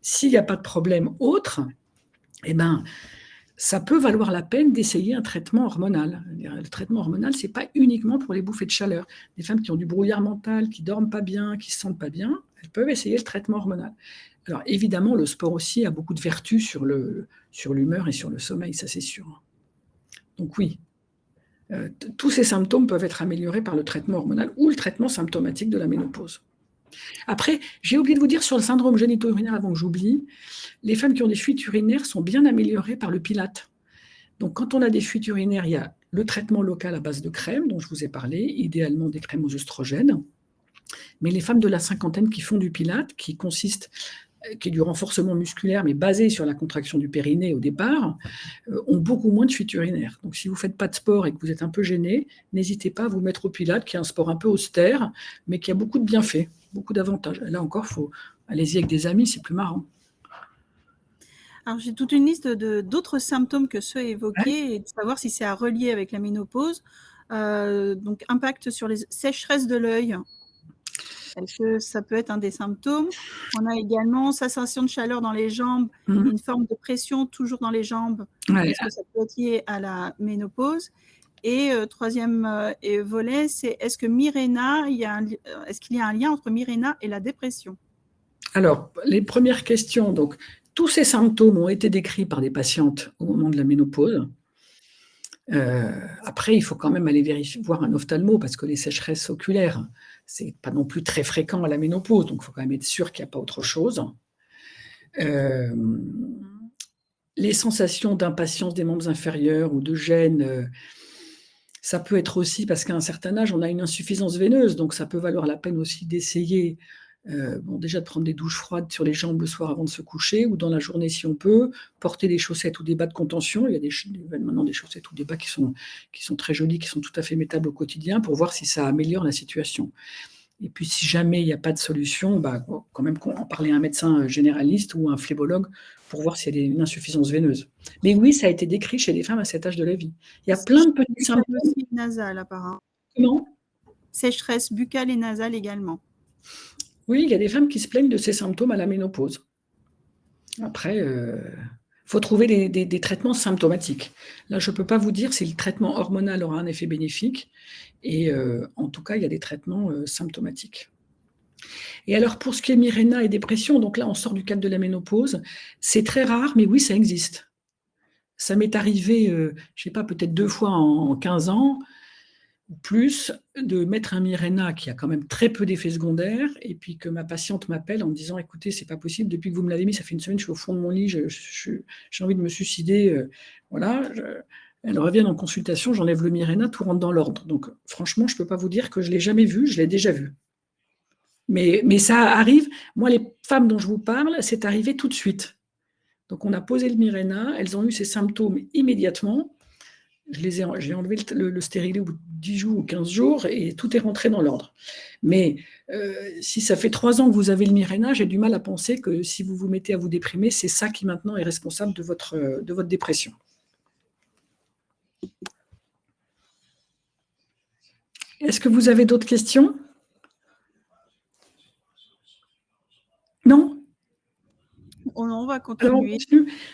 s'il n'y a pas de problème autre, ça peut valoir la peine d'essayer un traitement hormonal. Le traitement hormonal, ce n'est pas uniquement pour les bouffées de chaleur. Les femmes qui ont du brouillard mental, qui ne dorment pas bien, qui ne se sentent pas bien, elles peuvent essayer le traitement hormonal. Alors évidemment, le sport aussi a beaucoup de vertus sur l'humeur et sur le sommeil, ça c'est sûr. Donc oui, tous ces symptômes peuvent être améliorés par le traitement hormonal ou le traitement symptomatique de la ménopause. Après, j'ai oublié de vous dire sur le syndrome génito-urinaire avant que j'oublie, les femmes qui ont des fuites urinaires sont bien améliorées par le pilate. Donc quand on a des fuites urinaires, il y a le traitement local à base de crème dont je vous ai parlé, idéalement des crèmes aux œstrogènes. Mais les femmes de la cinquantaine qui font du pilate, qui est du renforcement musculaire, mais basé sur la contraction du périnée au départ, ont beaucoup moins de fuites urinaires. Donc si vous ne faites pas de sport et que vous êtes un peu gêné, n'hésitez pas à vous mettre au pilate, qui est un sport un peu austère, mais qui a beaucoup de bienfaits, beaucoup d'avantages. Là encore, allez-y avec des amis, c'est plus marrant. Alors j'ai toute une liste d'autres symptômes que ceux évoqués, et de savoir si c'est à relier avec la ménopause. Donc impact sur les sécheresses de l'œil. Est-ce que ça peut être un des symptômes? On a également sensation de chaleur dans les jambes, une forme de pression toujours dans les jambes. Est-ce que ça peut être lié à la ménopause? Et troisième volet, c'est est-ce qu'il y a un lien entre Mirena et la dépression? Alors, les premières questions, donc tous ces symptômes ont été décrits par des patientes au moment de la ménopause. Après, il faut quand même aller voir un ophtalmo parce que les sécheresses oculaires, c'est pas non plus très fréquent à la ménopause, donc il faut quand même être sûr qu'il n'y a pas autre chose. Les sensations d'impatience des membres inférieurs ou de gêne, ça peut être aussi parce qu'à un certain âge, on a une insuffisance veineuse, donc ça peut valoir la peine aussi d'essayer Bon, déjà de prendre des douches froides sur les jambes le soir avant de se coucher, ou dans la journée si on peut, porter des chaussettes ou des bas de contention. Il y a maintenant des chaussettes ou des bas qui sont très jolis, qui sont tout à fait mettables au quotidien, pour voir si ça améliore la situation. Et puis si jamais il n'y a pas de solution, quand même en parler à un médecin généraliste ou un phlébologue pour voir s'il y a une insuffisance veineuse. Mais oui, ça a été décrit chez les femmes à cet âge de la vie. Il y a plein de petits symptômes. Sécheresse nasale, apparemment. Comment ? Sécheresse buccale et nasale également. Oui, il y a des femmes qui se plaignent de ces symptômes à la ménopause. Après, faut trouver des traitements symptomatiques. Là, je ne peux pas vous dire si le traitement hormonal aura un effet bénéfique. Et en tout cas, il y a des traitements symptomatiques. Et alors, pour ce qui est Mirena et dépression, donc là, on sort du cadre de la ménopause. C'est très rare, mais oui, ça existe. Ça m'est arrivé, je ne sais pas, peut-être 2 fois en 15 ans, ou plus, de mettre un Mirena qui a quand même très peu d'effets secondaires, et puis que ma patiente m'appelle en me disant « Écoutez, c'est pas possible, depuis que vous me l'avez mis, ça fait une semaine, je suis au fond de mon lit, j'ai envie de me suicider. » Voilà, elle revient en consultation, j'enlève le Mirena, tout rentre dans l'ordre. Donc franchement, je ne peux pas vous dire que je ne l'ai jamais vu, je l'ai déjà vu. Mais ça arrive, moi les femmes dont je vous parle, c'est arrivé tout de suite. Donc on a posé le Mirena, elles ont eu ces symptômes immédiatement. J'ai enlevé le stérilet au bout de 10 jours ou 15 jours et tout est rentré dans l'ordre. Mais si ça fait 3 ans que vous avez le Mirena, j'ai du mal à penser que si vous vous mettez à vous déprimer, c'est ça qui maintenant est responsable de votre dépression. Est-ce que vous avez d'autres questions ? Non ? On va continuer.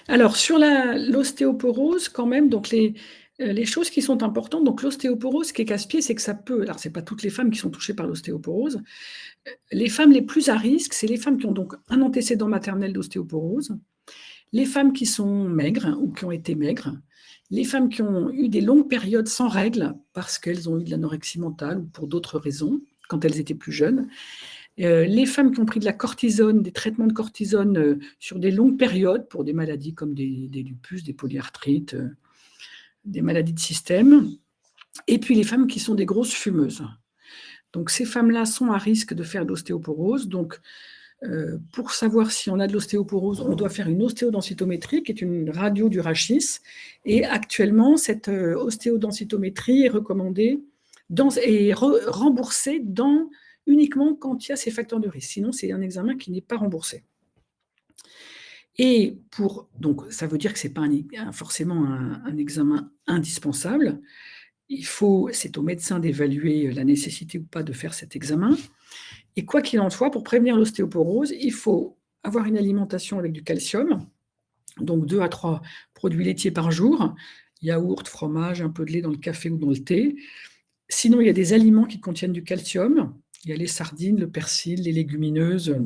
Alors, sur l'ostéoporose, quand même, donc les choses qui sont importantes, donc l'ostéoporose, ce qui est casse-pied, c'est que ça peut, alors ce n'est pas toutes les femmes qui sont touchées par l'ostéoporose, les femmes les plus à risque, c'est les femmes qui ont donc un antécédent maternel d'ostéoporose, les femmes qui sont maigres ou qui ont été maigres, les femmes qui ont eu des longues périodes sans règles parce qu'elles ont eu de l'anorexie mentale ou pour d'autres raisons, quand elles étaient plus jeunes, les femmes qui ont pris de la cortisone, des traitements de cortisone sur des longues périodes pour des maladies comme des lupus, des polyarthrites, des maladies de système, et puis les femmes qui sont des grosses fumeuses. Donc ces femmes-là sont à risque de faire de l'ostéoporose. Donc pour savoir si on a de l'ostéoporose, on doit faire une ostéodensitométrie, qui est une radio du rachis. Et actuellement, cette ostéodensitométrie est recommandée et remboursée uniquement quand il y a ces facteurs de risque. Sinon, c'est un examen qui n'est pas remboursé. Et donc, ça veut dire que ce n'est pas forcément un examen indispensable. C'est au médecin d'évaluer la nécessité ou pas de faire cet examen. Et quoi qu'il en soit, pour prévenir l'ostéoporose, il faut avoir une alimentation avec du calcium, donc 2 à 3 produits laitiers par jour, yaourt, fromage, un peu de lait dans le café ou dans le thé. Sinon, il y a des aliments qui contiennent du calcium. Il y a les sardines, le persil, les légumineuses.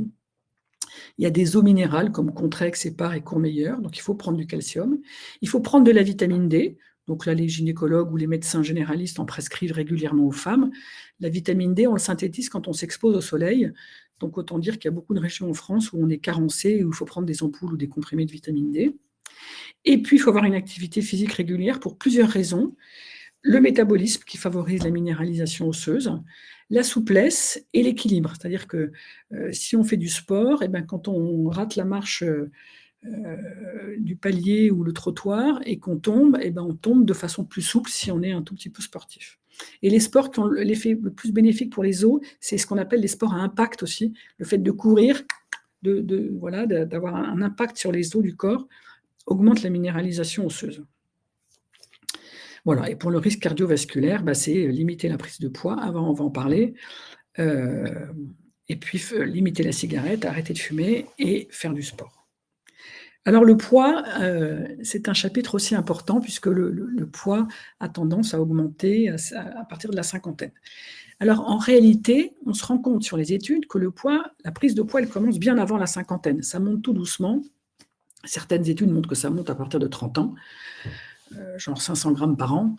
Il y a des eaux minérales comme Contrex, Épar et Courmayeur. Donc, il faut prendre du calcium. Il faut prendre de la vitamine D. Donc là, les gynécologues ou les médecins généralistes en prescrivent régulièrement aux femmes. La vitamine D, on le synthétise quand on s'expose au soleil. Donc, autant dire qu'il y a beaucoup de régions en France où on est carencé et où il faut prendre des ampoules ou des comprimés de vitamine D. Et puis, il faut avoir une activité physique régulière pour plusieurs raisons. Le métabolisme qui favorise la minéralisation osseuse, la souplesse et l'équilibre. C'est-à-dire que si on fait du sport, quand on rate la marche du palier ou le trottoir et qu'on tombe, on tombe de façon plus souple si on est un tout petit peu sportif. Et les sports qui ont l'effet le plus bénéfique pour les os, c'est ce qu'on appelle les sports à impact aussi. Le fait de courir, d'avoir un impact sur les os du corps, augmente la minéralisation osseuse. Voilà, et pour le risque cardiovasculaire, c'est limiter la prise de poids, on va en parler, et puis limiter la cigarette, arrêter de fumer et faire du sport. Alors le poids, c'est un chapitre aussi important puisque le poids a tendance à augmenter à partir de la cinquantaine. Alors en réalité, on se rend compte sur les études que le poids, la prise de poids, elle commence bien avant la cinquantaine. Ça monte tout doucement. Certaines études montrent que ça monte à partir de 30 ans. Genre 500 grammes par an,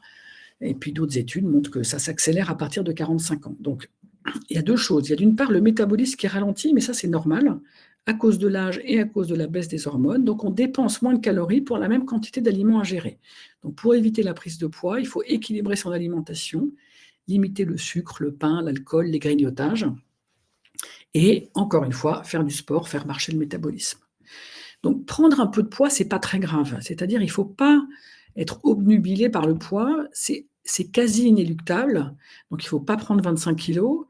et puis d'autres études montrent que ça s'accélère à partir de 45 ans. Donc, il y a 2 choses. Il y a d'une part le métabolisme qui ralentit, mais ça c'est normal, à cause de l'âge et à cause de la baisse des hormones. Donc, on dépense moins de calories pour la même quantité d'aliments à gérer. Donc, pour éviter la prise de poids, il faut équilibrer son alimentation, limiter le sucre, le pain, l'alcool, les grignotages. Et encore une fois, faire du sport, faire marcher le métabolisme. Donc, prendre un peu de poids, c'est pas très grave. C'est-à-dire, il faut pas être obnubilé par le poids. C'est quasi inéluctable. Donc, il faut pas prendre 25 kilos.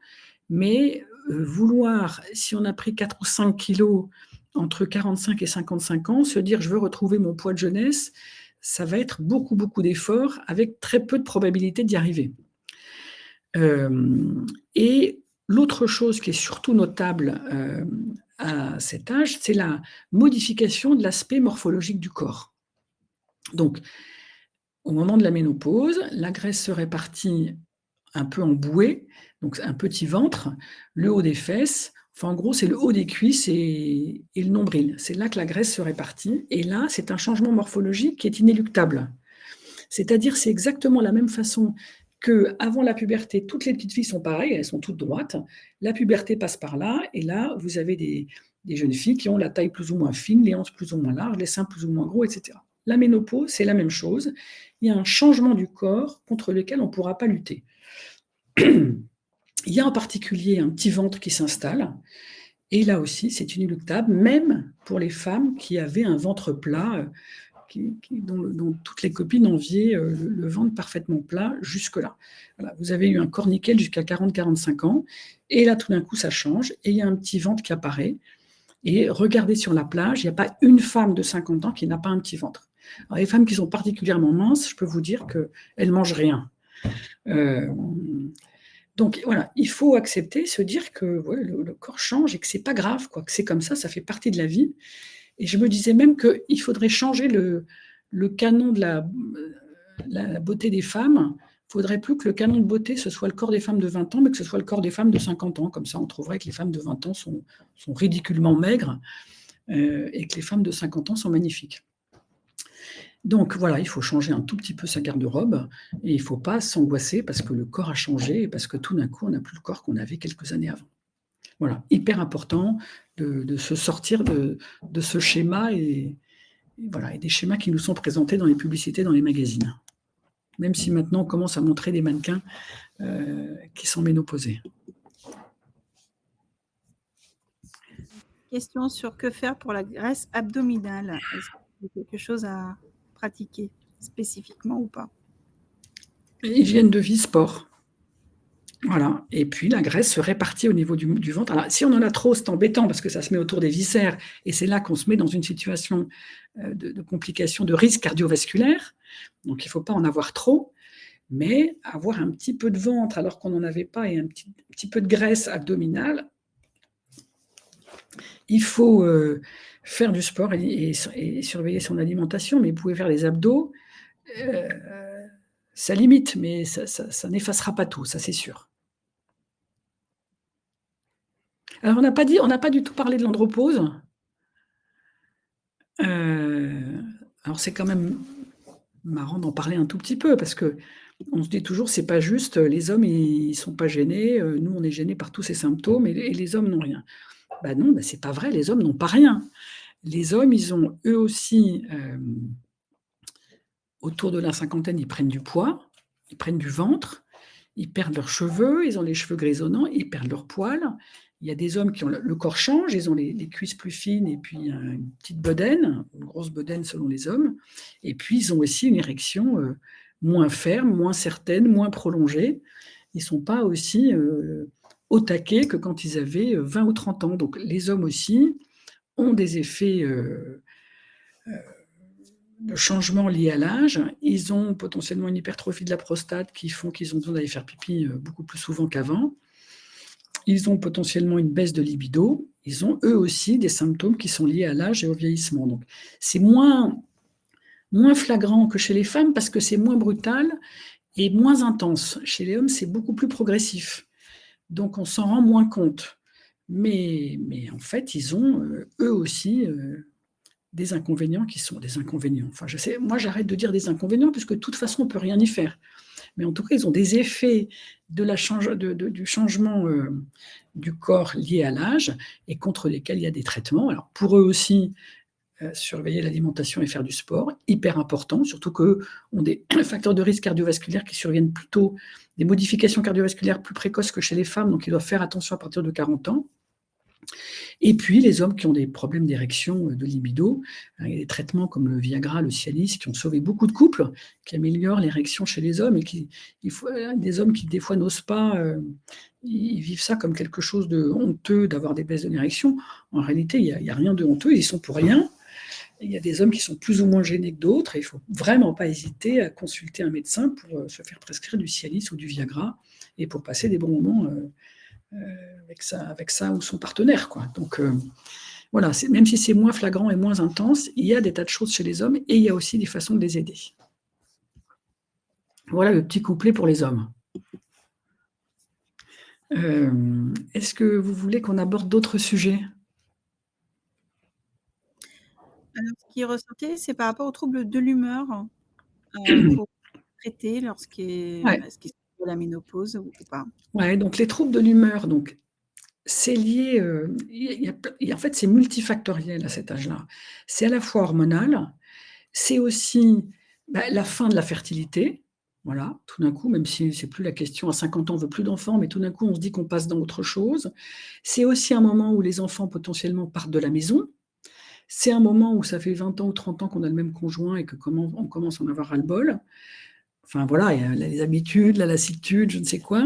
Mais vouloir, si on a pris 4 ou 5 kilos entre 45 et 55 ans, se dire je veux retrouver mon poids de jeunesse, ça va être beaucoup, beaucoup d'efforts avec très peu de probabilité d'y arriver. Et l'autre chose qui est surtout notable à cet âge, c'est la modification de l'aspect morphologique du corps. Donc, au moment de la ménopause, la graisse se répartit un peu en bouée, donc un petit ventre, le haut des fesses, enfin en gros c'est le haut des cuisses et le nombril. C'est là que la graisse se répartit, et là c'est un changement morphologique qui est inéluctable. C'est-à-dire c'est exactement la même façon qu'avant la puberté, toutes les petites filles sont pareilles, elles sont toutes droites, la puberté passe par là, et là vous avez des jeunes filles qui ont la taille plus ou moins fine, les hanches plus ou moins larges, les seins plus ou moins gros, etc. La ménopause, c'est la même chose, il y a un changement du corps contre lequel on ne pourra pas lutter. Il y a en particulier un petit ventre qui s'installe, et là aussi c'est inéluctable, même pour les femmes qui avaient un ventre plat, dont toutes les copines enviaient le ventre parfaitement plat jusque-là. Voilà, vous avez eu un corps nickel jusqu'à 40-45 ans, et là tout d'un coup ça change, et il y a un petit ventre qui apparaît, et regardez sur la plage, il n'y a pas une femme de 50 ans qui n'a pas un petit ventre. Alors, les femmes qui sont particulièrement minces, je peux vous dire qu'elles ne mangent rien. Donc voilà, il faut accepter, se dire que ouais, le corps change et que c'est pas grave, quoi, que c'est comme ça fait partie de la vie. Et je me disais même qu'il faudrait changer le canon de la beauté des femmes. Il ne faudrait plus que le canon de beauté, ce soit le corps des femmes de 20 ans, mais que ce soit le corps des femmes de 50 ans. Comme ça, on trouverait que les femmes de 20 ans sont ridiculement maigres et que les femmes de 50 ans sont magnifiques. Donc voilà, il faut changer un tout petit peu sa garde-robe et il ne faut pas s'angoisser parce que le corps a changé et parce que tout d'un coup, on n'a plus le corps qu'on avait quelques années avant. Voilà, hyper important de se sortir de ce schéma et des schémas qui nous sont présentés dans les publicités, dans les magazines. Même si maintenant, on commence à montrer des mannequins qui sont ménopausés. Question sur que faire pour la graisse abdominale. Est-ce qu'il y a quelque chose à pratiquer spécifiquement ou pas? Hygiène de vie, sport. Voilà. Et puis la graisse se répartit au niveau du ventre. Alors, si on en a trop, c'est embêtant parce que ça se met autour des viscères et c'est là qu'on se met dans une situation de complication, de risque cardiovasculaire. Donc il ne faut pas en avoir trop, mais avoir un petit peu de ventre alors qu'on n'en avait pas et un petit peu de graisse abdominale. Il faut faire du sport et surveiller son alimentation, mais vous pouvez faire les abdos. Ça limite, mais ça n'effacera pas tout, ça c'est sûr. Alors, on n'a pas du tout parlé de l'andropause. Alors, c'est quand même marrant d'en parler un tout petit peu, parce qu'on se dit toujours, c'est pas juste, les hommes, ils sont pas gênés, nous, on est gênés par tous ces symptômes, et les hommes n'ont rien. Ben non, c'est pas vrai, les hommes n'ont pas rien. Les hommes, ils ont eux aussi, autour de la cinquantaine, ils prennent du poids, ils prennent du ventre, ils perdent leurs cheveux, ils ont les cheveux grisonnants, ils perdent leurs poils. Il y a des hommes qui ont le corps change, ils ont les cuisses plus fines et puis une petite bedaine, une grosse bedaine selon les hommes. Et puis, ils ont aussi une érection moins ferme, moins certaine, moins prolongée. Ils ne sont pas aussi au taquet que quand ils avaient 20 ou 30 ans. Donc, les hommes aussi ont des effets de changement liés à l'âge. Ils ont potentiellement une hypertrophie de la prostate qui font qu'ils ont besoin d'aller faire pipi beaucoup plus souvent qu'avant. Ils ont potentiellement une baisse de libido. Ils ont eux aussi des symptômes qui sont liés à l'âge et au vieillissement. Donc, c'est moins flagrant que chez les femmes parce que c'est moins brutal et moins intense. Chez les hommes, c'est beaucoup plus progressif. Donc, on s'en rend moins compte. Mais en fait, ils ont eux aussi des inconvénients qui sont des inconvénients. Enfin, je sais, moi, j'arrête de dire des inconvénients parce que de toute façon, on ne peut rien y faire. Mais en tout cas, ils ont des effets du changement du corps lié à l'âge et contre lesquels il y a des traitements. Alors, pour eux aussi, surveiller l'alimentation et faire du sport, hyper important, surtout qu'eux ont des facteurs de risque cardiovasculaire qui surviennent plutôt, des modifications cardiovasculaires plus précoces que chez les femmes, donc ils doivent faire attention à partir de 40 ans. Et puis, les hommes qui ont des problèmes d'érection, de libido, il y a des traitements comme le Viagra, le Cialis, qui ont sauvé beaucoup de couples, qui améliorent l'érection chez les hommes et des hommes qui, des fois, n'osent pas, ils vivent ça comme quelque chose de honteux d'avoir des baisses d'érection. En réalité, il n'y a rien de honteux, ils y sont pour rien. Il y a des hommes qui sont plus ou moins gênés que d'autres et il ne faut vraiment pas hésiter à consulter un médecin pour se faire prescrire du Cialis ou du Viagra et pour passer des bons moments avec ça ou son partenaire, quoi. Donc, voilà, même si c'est moins flagrant et moins intense, il y a des tas de choses chez les hommes et il y a aussi des façons de les aider. Voilà le petit couplet pour les hommes. Est-ce que vous voulez qu'on aborde d'autres sujets ? Alors, ce qui est ressorti, c'est par rapport aux troubles de l'humeur pour traiter lorsqu'il Ouais. est-ce qu'il y a la ménopause ou pas. Ouais, donc les troubles de l'humeur, donc c'est lié, en fait, c'est multifactoriel à cet âge-là. C'est à la fois hormonal, c'est aussi, la fin de la fertilité. Voilà, tout d'un coup, même si c'est plus la question, à 50 ans, on veut plus d'enfants, mais tout d'un coup, on se dit qu'on passe dans autre chose. C'est aussi un moment où les enfants potentiellement partent de la maison. C'est un moment où ça fait 20 ans ou 30 ans qu'on a le même conjoint et on commence à en avoir ras-le-bol. Enfin voilà, il y a les habitudes, la lassitude, je ne sais quoi.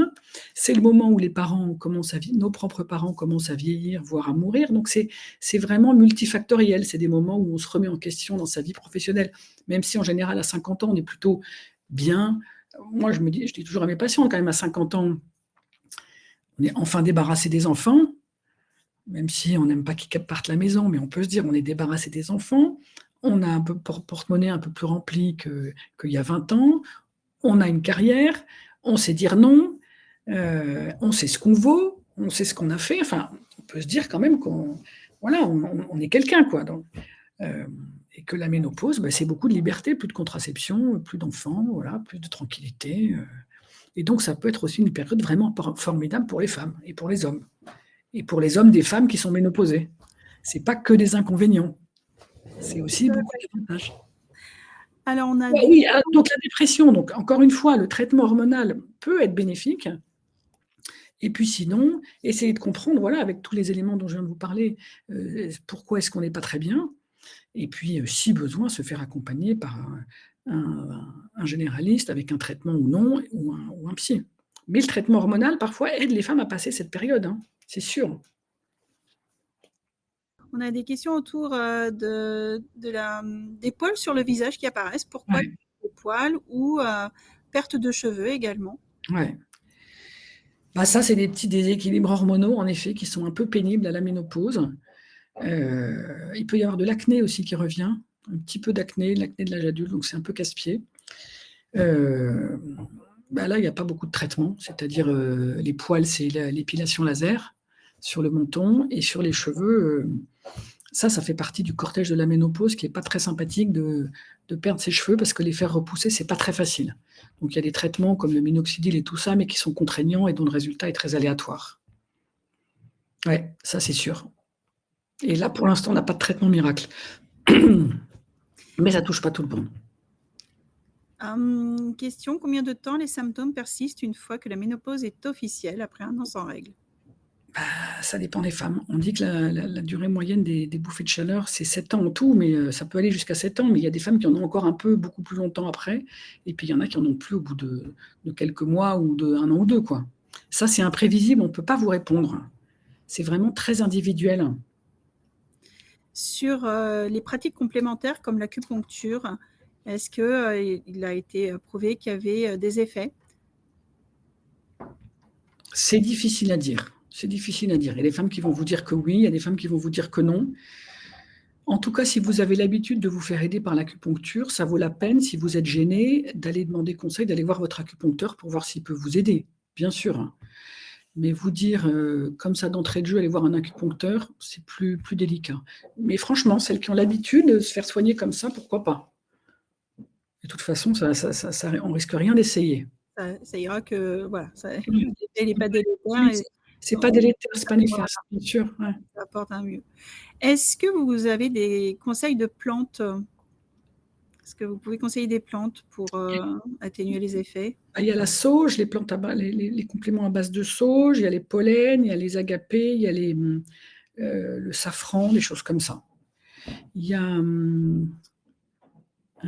C'est le moment où les parents commencent à nos propres parents commencent à vieillir, voire à mourir. Donc c'est vraiment multifactoriel. C'est des moments où on se remet en question dans sa vie professionnelle. Même si en général, à 50 ans, on est plutôt bien. Moi, je dis toujours à mes patients, quand même, à 50 ans, on est enfin débarrassé des enfants, même si on n'aime pas qu'ils partent la maison, mais on peut se dire on est débarrassé des enfants, on a un peu porte-monnaie un peu plus rempli qu'il y a 20 ans, on a une carrière, on sait dire non, on sait ce qu'on vaut, on sait ce qu'on a fait. Enfin, on peut se dire quand même qu'on on est quelqu'un, quoi. Donc, et que la ménopause, c'est beaucoup de liberté, plus de contraception, plus d'enfants, voilà, plus de tranquillité. Et donc, ça peut être aussi une période vraiment formidable pour les femmes et pour les hommes. Et pour les hommes des femmes qui sont ménopausées. C'est pas que des inconvénients. C'est aussi beaucoup d'avantages. Alors, on a Oui, donc la dépression, donc encore une fois, le traitement hormonal peut être bénéfique. Et puis sinon, essayer de comprendre, voilà, avec tous les éléments dont je viens de vous parler, pourquoi est-ce qu'on n'est pas très bien. Et puis, si besoin, se faire accompagner par un généraliste avec un traitement ou non, ou un psy. Mais le traitement hormonal, parfois, aide les femmes à passer cette période, hein, c'est sûr. On a des questions autour des poils sur le visage qui apparaissent. Pourquoi des poils ou perte de cheveux également. Ouais. Ça, c'est des petits déséquilibres hormonaux, en effet, qui sont un peu pénibles à la ménopause. Il peut y avoir de l'acné aussi qui revient, un petit peu l'acné de l'âge adulte, donc c'est un peu casse-pied. Là, il n'y a pas beaucoup de traitements, c'est-à-dire les poils, c'est l'épilation laser sur le menton, et sur les cheveux, ça fait partie du cortège de la ménopause qui n'est pas très sympathique de perdre ses cheveux, parce que les faire repousser, c'est pas très facile. Donc il y a des traitements comme le minoxidil et tout ça, mais qui sont contraignants et dont le résultat est très aléatoire. Ouais, ça c'est sûr. Et là, pour l'instant, on n'a pas de traitement miracle. Mais ça touche pas tout le monde. Question, combien de temps les symptômes persistent une fois que la ménopause est officielle, après 1 an sans règles? Ça dépend des femmes. On dit que la durée moyenne des bouffées de chaleur, c'est 7 ans en tout, mais ça peut aller jusqu'à 7 ans. Mais il y a des femmes qui en ont encore un peu, beaucoup plus longtemps après. Et puis, il y en a qui en ont plus au bout de quelques mois ou d'1 an ou 2, quoi. Ça, c'est imprévisible, on ne peut pas vous répondre. C'est vraiment très individuel. Sur les pratiques complémentaires comme l'acupuncture, est-ce qu'il a été prouvé qu'il y avait des effets? C'est difficile à dire. C'est difficile à dire. Il y a des femmes qui vont vous dire que oui, il y a des femmes qui vont vous dire que non. En tout cas, si vous avez l'habitude de vous faire aider par l'acupuncture, ça vaut la peine, si vous êtes gêné, d'aller demander conseil, d'aller voir votre acupuncteur pour voir s'il peut vous aider, bien sûr. Mais vous dire comme ça d'entrée de jeu, aller voir un acupuncteur, c'est plus délicat. Mais franchement, celles qui ont l'habitude de se faire soigner comme ça, pourquoi pas? De toute façon, on risque rien d'essayer. Ça ira que, voilà, il n'est pas délétère. C'est pas délétère, c'est pas néfaste, bien sûr. Ouais. Ça apporte un mieux. Est-ce que vous avez des conseils de plantes? Est-ce que vous pouvez conseiller des plantes pour atténuer les effets? Il y a la sauge, les plantes les compléments à base de sauge, il y a les pollens, il y a les agapés, il y a le safran, des choses comme ça. Il y a un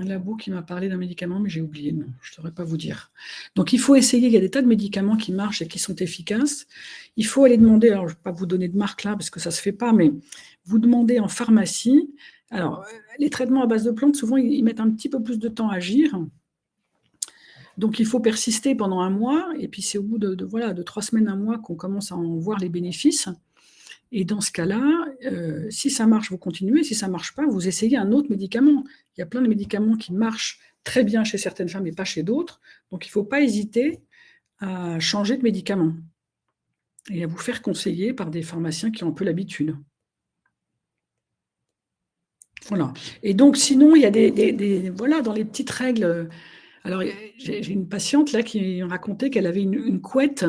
labo qui m'a parlé d'un médicament, mais j'ai oublié le nom, je ne saurais pas vous dire. Donc il faut essayer, il y a des tas de médicaments qui marchent et qui sont efficaces. Il faut aller demander, alors je ne vais pas vous donner de marque là, parce que ça ne se fait pas, mais vous demandez en pharmacie. Alors, les traitements à base de plantes, souvent, ils mettent un petit peu plus de temps à agir. Donc il faut persister pendant un mois, et puis c'est au bout de 3 semaines, un mois, qu'on commence à en voir les bénéfices. Et dans ce cas-là, si ça marche, vous continuez. Si ça ne marche pas, vous essayez un autre médicament. Il y a plein de médicaments qui marchent très bien chez certaines femmes et pas chez d'autres. Donc, il ne faut pas hésiter à changer de médicament et à vous faire conseiller par des pharmaciens qui ont un peu l'habitude. Voilà. Et donc, sinon, il y a voilà, dans les petites règles. Alors, j'ai une patiente là qui me racontait qu'elle avait une couette.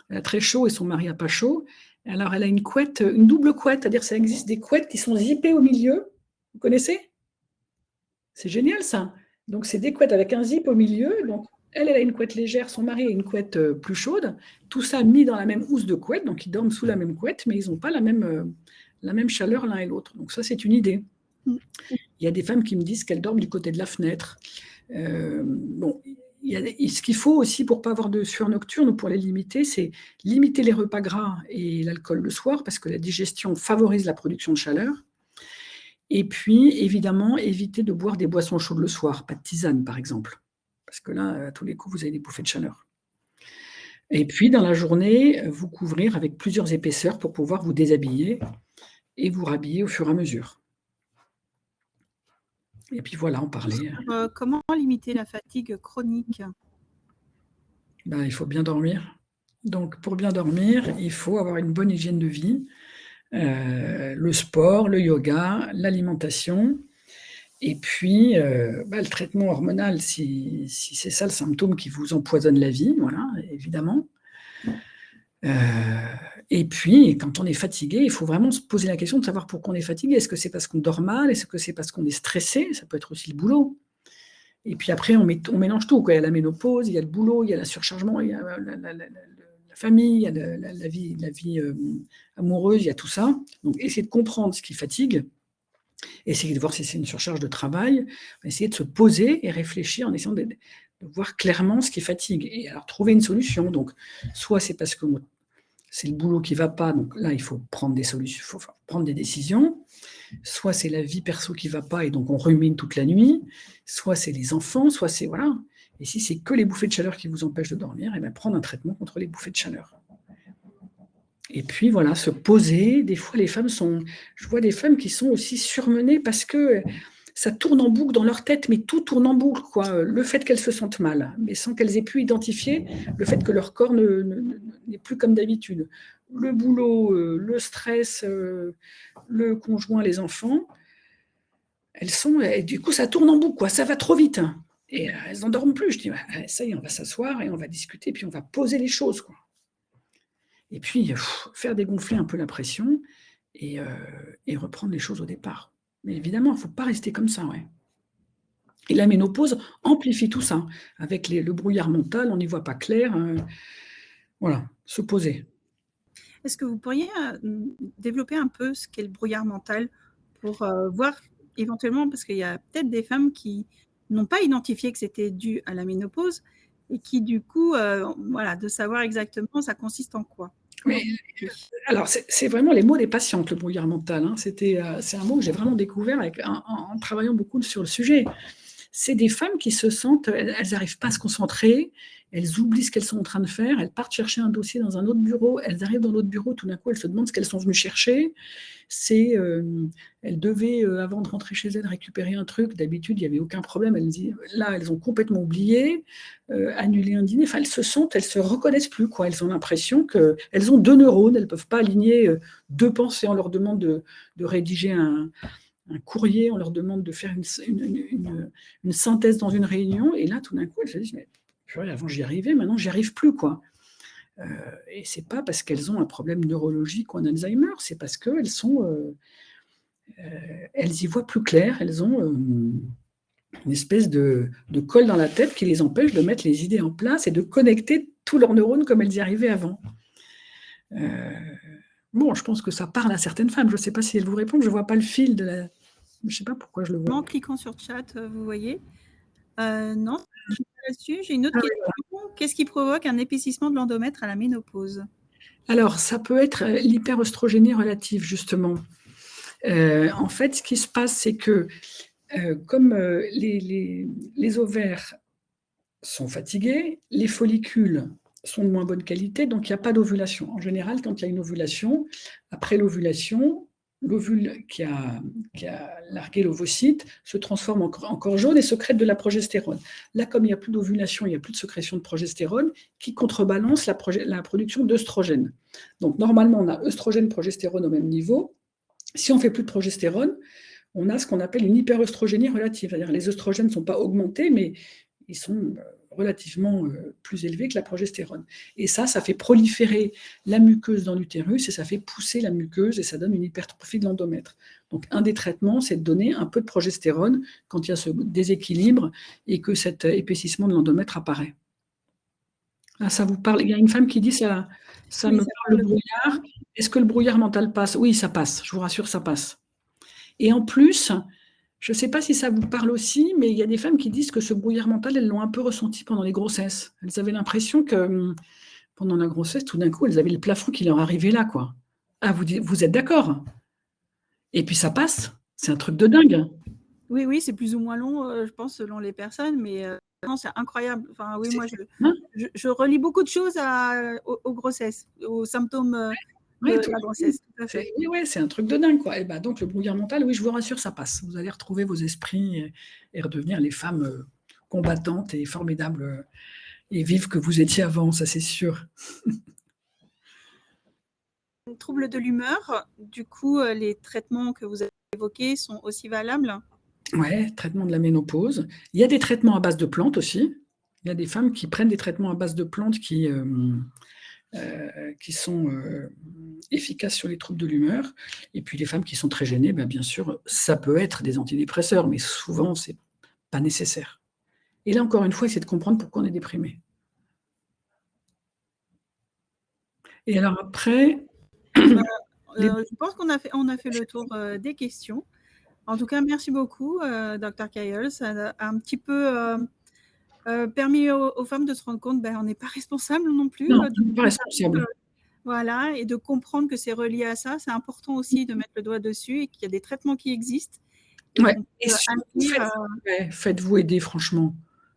Elle a très chaud et son mari n'a pas chaud. Alors, elle a une couette, une double couette, c'est-à-dire que ça existe des couettes qui sont zippées au milieu. Vous connaissez? C'est génial, ça. Donc, c'est des couettes avec un zip au milieu. Donc, elle a une couette légère, son mari a une couette plus chaude. Tout ça mis dans la même housse de couette. Donc, ils dorment sous la même couette, mais ils n'ont pas la même chaleur l'un et l'autre. Donc, ça, c'est une idée. Il y a des femmes qui me disent qu'elles dorment du côté de la fenêtre. Bon, ce qu'il faut aussi pour ne pas avoir de sueur nocturne ou pour les limiter, c'est limiter les repas gras et l'alcool le soir, parce que la digestion favorise la production de chaleur. Et puis, évidemment, éviter de boire des boissons chaudes le soir, pas de tisane par exemple, parce que là, à tous les coups, vous avez des bouffées de chaleur. Et puis, dans la journée, vous couvrir avec plusieurs épaisseurs pour pouvoir vous déshabiller et vous rhabiller au fur et à mesure. Et puis voilà, on parlait. Comment limiter la fatigue chronique? Il faut bien dormir. Donc, pour bien dormir, il faut avoir une bonne hygiène de vie, le sport, le yoga, l'alimentation, et puis le traitement hormonal, si c'est ça le symptôme qui vous empoisonne la vie, voilà, évidemment. Et puis, quand on est fatigué, il faut vraiment se poser la question de savoir pourquoi on est fatigué. Est-ce que c'est parce qu'on dort mal? Est-ce que c'est parce qu'on est stressé? Ça peut être aussi le boulot. Et puis après, on mélange tout, quoi. Il y a la ménopause, il y a le boulot, il y a le surchargement, il y a la famille, il y a la vie amoureuse, il y a tout ça. Donc, essayez de comprendre ce qui fatigue, essayez de voir si c'est une surcharge de travail, essayez de se poser et réfléchir en essayant de voir clairement ce qui fatigue. Et alors, trouver une solution. Donc, soit c'est parce que c'est le boulot qui ne va pas, donc là, il faut prendre des solutions, il faut prendre des décisions. Soit c'est la vie perso qui ne va pas et donc on rumine toute la nuit, soit c'est les enfants, soit c'est... Voilà. Et si c'est que les bouffées de chaleur qui vous empêchent de dormir, prendre un traitement contre les bouffées de chaleur. Et puis voilà, se poser. Des fois, je vois des femmes qui sont aussi surmenées parce que ça tourne en boucle dans leur tête, mais tout tourne en boucle, quoi. Le fait qu'elles se sentent mal, mais sans qu'elles aient pu identifier le fait que leur corps n'est plus comme d'habitude. Le boulot, le stress, le conjoint, les enfants, et du coup, ça tourne en boucle, quoi. Ça va trop vite. Et elles n'en dorment plus. Je dis, ça y est, on va s'asseoir et on va discuter, puis on va poser les choses, quoi. Et puis, faire dégonfler un peu la pression et reprendre les choses au départ. Mais évidemment, il ne faut pas rester comme ça, ouais. Et la ménopause amplifie tout ça. Avec le brouillard mental, on n'y voit pas clair. Voilà, se poser. Est-ce que vous pourriez développer un peu ce qu'est le brouillard mental pour voir éventuellement, parce qu'il y a peut-être des femmes qui n'ont pas identifié que c'était dû à la ménopause et qui, du coup, de savoir exactement ça consiste en quoi? Mais, alors, c'est vraiment les mots des patientes, le brouillard mental. Hein. C'est un mot que j'ai vraiment découvert en travaillant beaucoup sur le sujet. C'est des femmes qui se sentent, elles n'arrivent pas à se concentrer, elles oublient ce qu'elles sont en train de faire, elles partent chercher un dossier dans un autre bureau, elles arrivent dans l'autre bureau, tout d'un coup, elles se demandent ce qu'elles sont venues chercher. Elles devaient, avant de rentrer chez elles, récupérer un truc. D'habitude, il n'y avait aucun problème. Là, elles ont complètement oublié, annulé un dîner. Enfin, elles se reconnaissent plus, quoi. Elles ont l'impression qu'elles ont 2 neurones, elles ne peuvent pas aligner 2 pensées. On leur demande de rédiger un courrier, on leur demande de faire une synthèse dans une réunion, et là, tout d'un coup, elles se disent, mais avant j'y arrivais, maintenant j'y arrive plus, quoi. Et c'est pas parce qu'elles ont un problème neurologique ou un Alzheimer, c'est parce qu'elles elles y voient plus clair, elles ont une espèce de colle dans la tête qui les empêche de mettre les idées en place et de connecter tous leurs neurones comme elles y arrivaient avant. Bon, je pense que ça parle à certaines femmes. Je ne sais pas si elles vous répondent. Je ne vois pas le fil de la... Je ne sais pas pourquoi je le vois. En cliquant sur chat, vous voyez. Non, je suis pas là-dessus. J'ai une autre question. Qu'est-ce qui provoque un épaississement de l'endomètre à la ménopause? Alors, ça peut être l'hyperœstrogénie relative, justement. En fait, ce qui se passe, c'est que comme les ovaires sont fatigués, les follicules sont de moins bonne qualité, donc il n'y a pas d'ovulation. En général, quand il y a une ovulation, après l'ovulation, l'ovule qui a largué l'ovocyte se transforme encore jaune et sécrète de la progestérone. Là, comme il n'y a plus d'ovulation, il n'y a plus de sécrétion de progestérone qui contrebalance la production d'œstrogène. Donc normalement, on a œstrogène, progestérone au même niveau. Si on ne fait plus de progestérone, on a ce qu'on appelle une hyperœstrogénie relative. C'est-à-dire les œstrogènes ne sont pas augmentés, mais ils sont relativement plus élevés que la progestérone. Et ça fait proliférer la muqueuse dans l'utérus et ça fait pousser la muqueuse et ça donne une hypertrophie de l'endomètre. Donc un des traitements, c'est de donner un peu de progestérone quand il y a ce déséquilibre et que cet épaississement de l'endomètre apparaît. Ah, ça vous parle? Il y a une femme qui dit ça me parle le brouillard. Est-ce que le brouillard mental passe? Oui, ça passe. Je vous rassure, ça passe. Et en plus, je ne sais pas si ça vous parle aussi, mais il y a des femmes qui disent que ce brouillard mental, elles l'ont un peu ressenti pendant les grossesses. Elles avaient l'impression que pendant la grossesse, tout d'un coup, elles avaient le plafond qui leur arrivait là, quoi. Ah, vous êtes d'accord? Et puis ça passe. C'est un truc de dingue. Oui, c'est plus ou moins long, je pense, selon les personnes, mais non, c'est incroyable. Enfin, oui, moi, je relie beaucoup de choses aux grossesses, aux symptômes de la grossesse. Tout à fait. Oui, c'est un truc de dingue, quoi. Et ben, donc, le brouillard mental, oui, je vous rassure, ça passe. Vous allez retrouver vos esprits et redevenir les femmes combattantes et formidables et vives que vous étiez avant, ça c'est sûr. Troubles de l'humeur, du coup, les traitements que vous avez évoqués sont aussi valables? Oui, traitement de la ménopause. Il y a des traitements à base de plantes aussi. Il y a des femmes qui prennent des traitements à base de plantes qui sont efficaces sur les troubles de l'humeur. Et puis les femmes qui sont très gênées, bien sûr, ça peut être des antidépresseurs, mais souvent, c'est pas nécessaire. Et là, encore une fois, c'est de comprendre pourquoi on est déprimé. Et alors après... je pense qu'on a fait le tour des questions. En tout cas, merci beaucoup, Dr. Kayal. Ça a un petit peu permis aux femmes de se rendre compte qu'on n'est pas responsable non plus. Non, on n'est pas responsable. Voilà, et de comprendre que c'est relié à ça. C'est important aussi de mettre le doigt dessus et qu'il y a des traitements qui existent. Et faites-vous aider, franchement.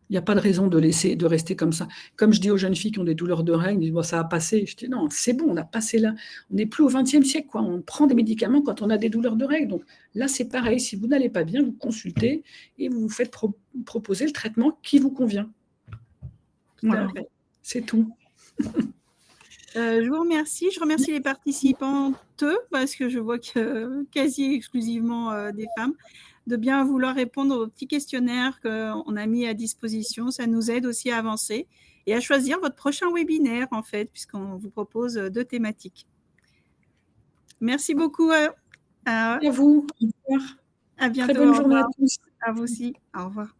Il n'y a pas de raison de rester comme ça. Comme je dis aux jeunes filles qui ont des douleurs de règles, ils disent, bon, ça a passé. Je dis, non, c'est bon, on a passé là. On n'est plus au XXe siècle, quoi. On prend des médicaments quand on a des douleurs de règles. Donc là, c'est pareil. Si vous n'allez pas bien, vous consultez et vous vous faites proposer le traitement qui vous convient. Voilà, c'est tout. Je vous remercie. Je remercie les participantes parce que je vois que quasi exclusivement des femmes, de bien vouloir répondre aux petits questionnaires qu'on a mis à disposition. Ça nous aide aussi à avancer et à choisir votre prochain webinaire, en fait, puisqu'on vous propose 2 thématiques. Merci beaucoup. À vous. Au revoir. À bientôt. Très bonne journée à tous. À vous aussi. Au revoir.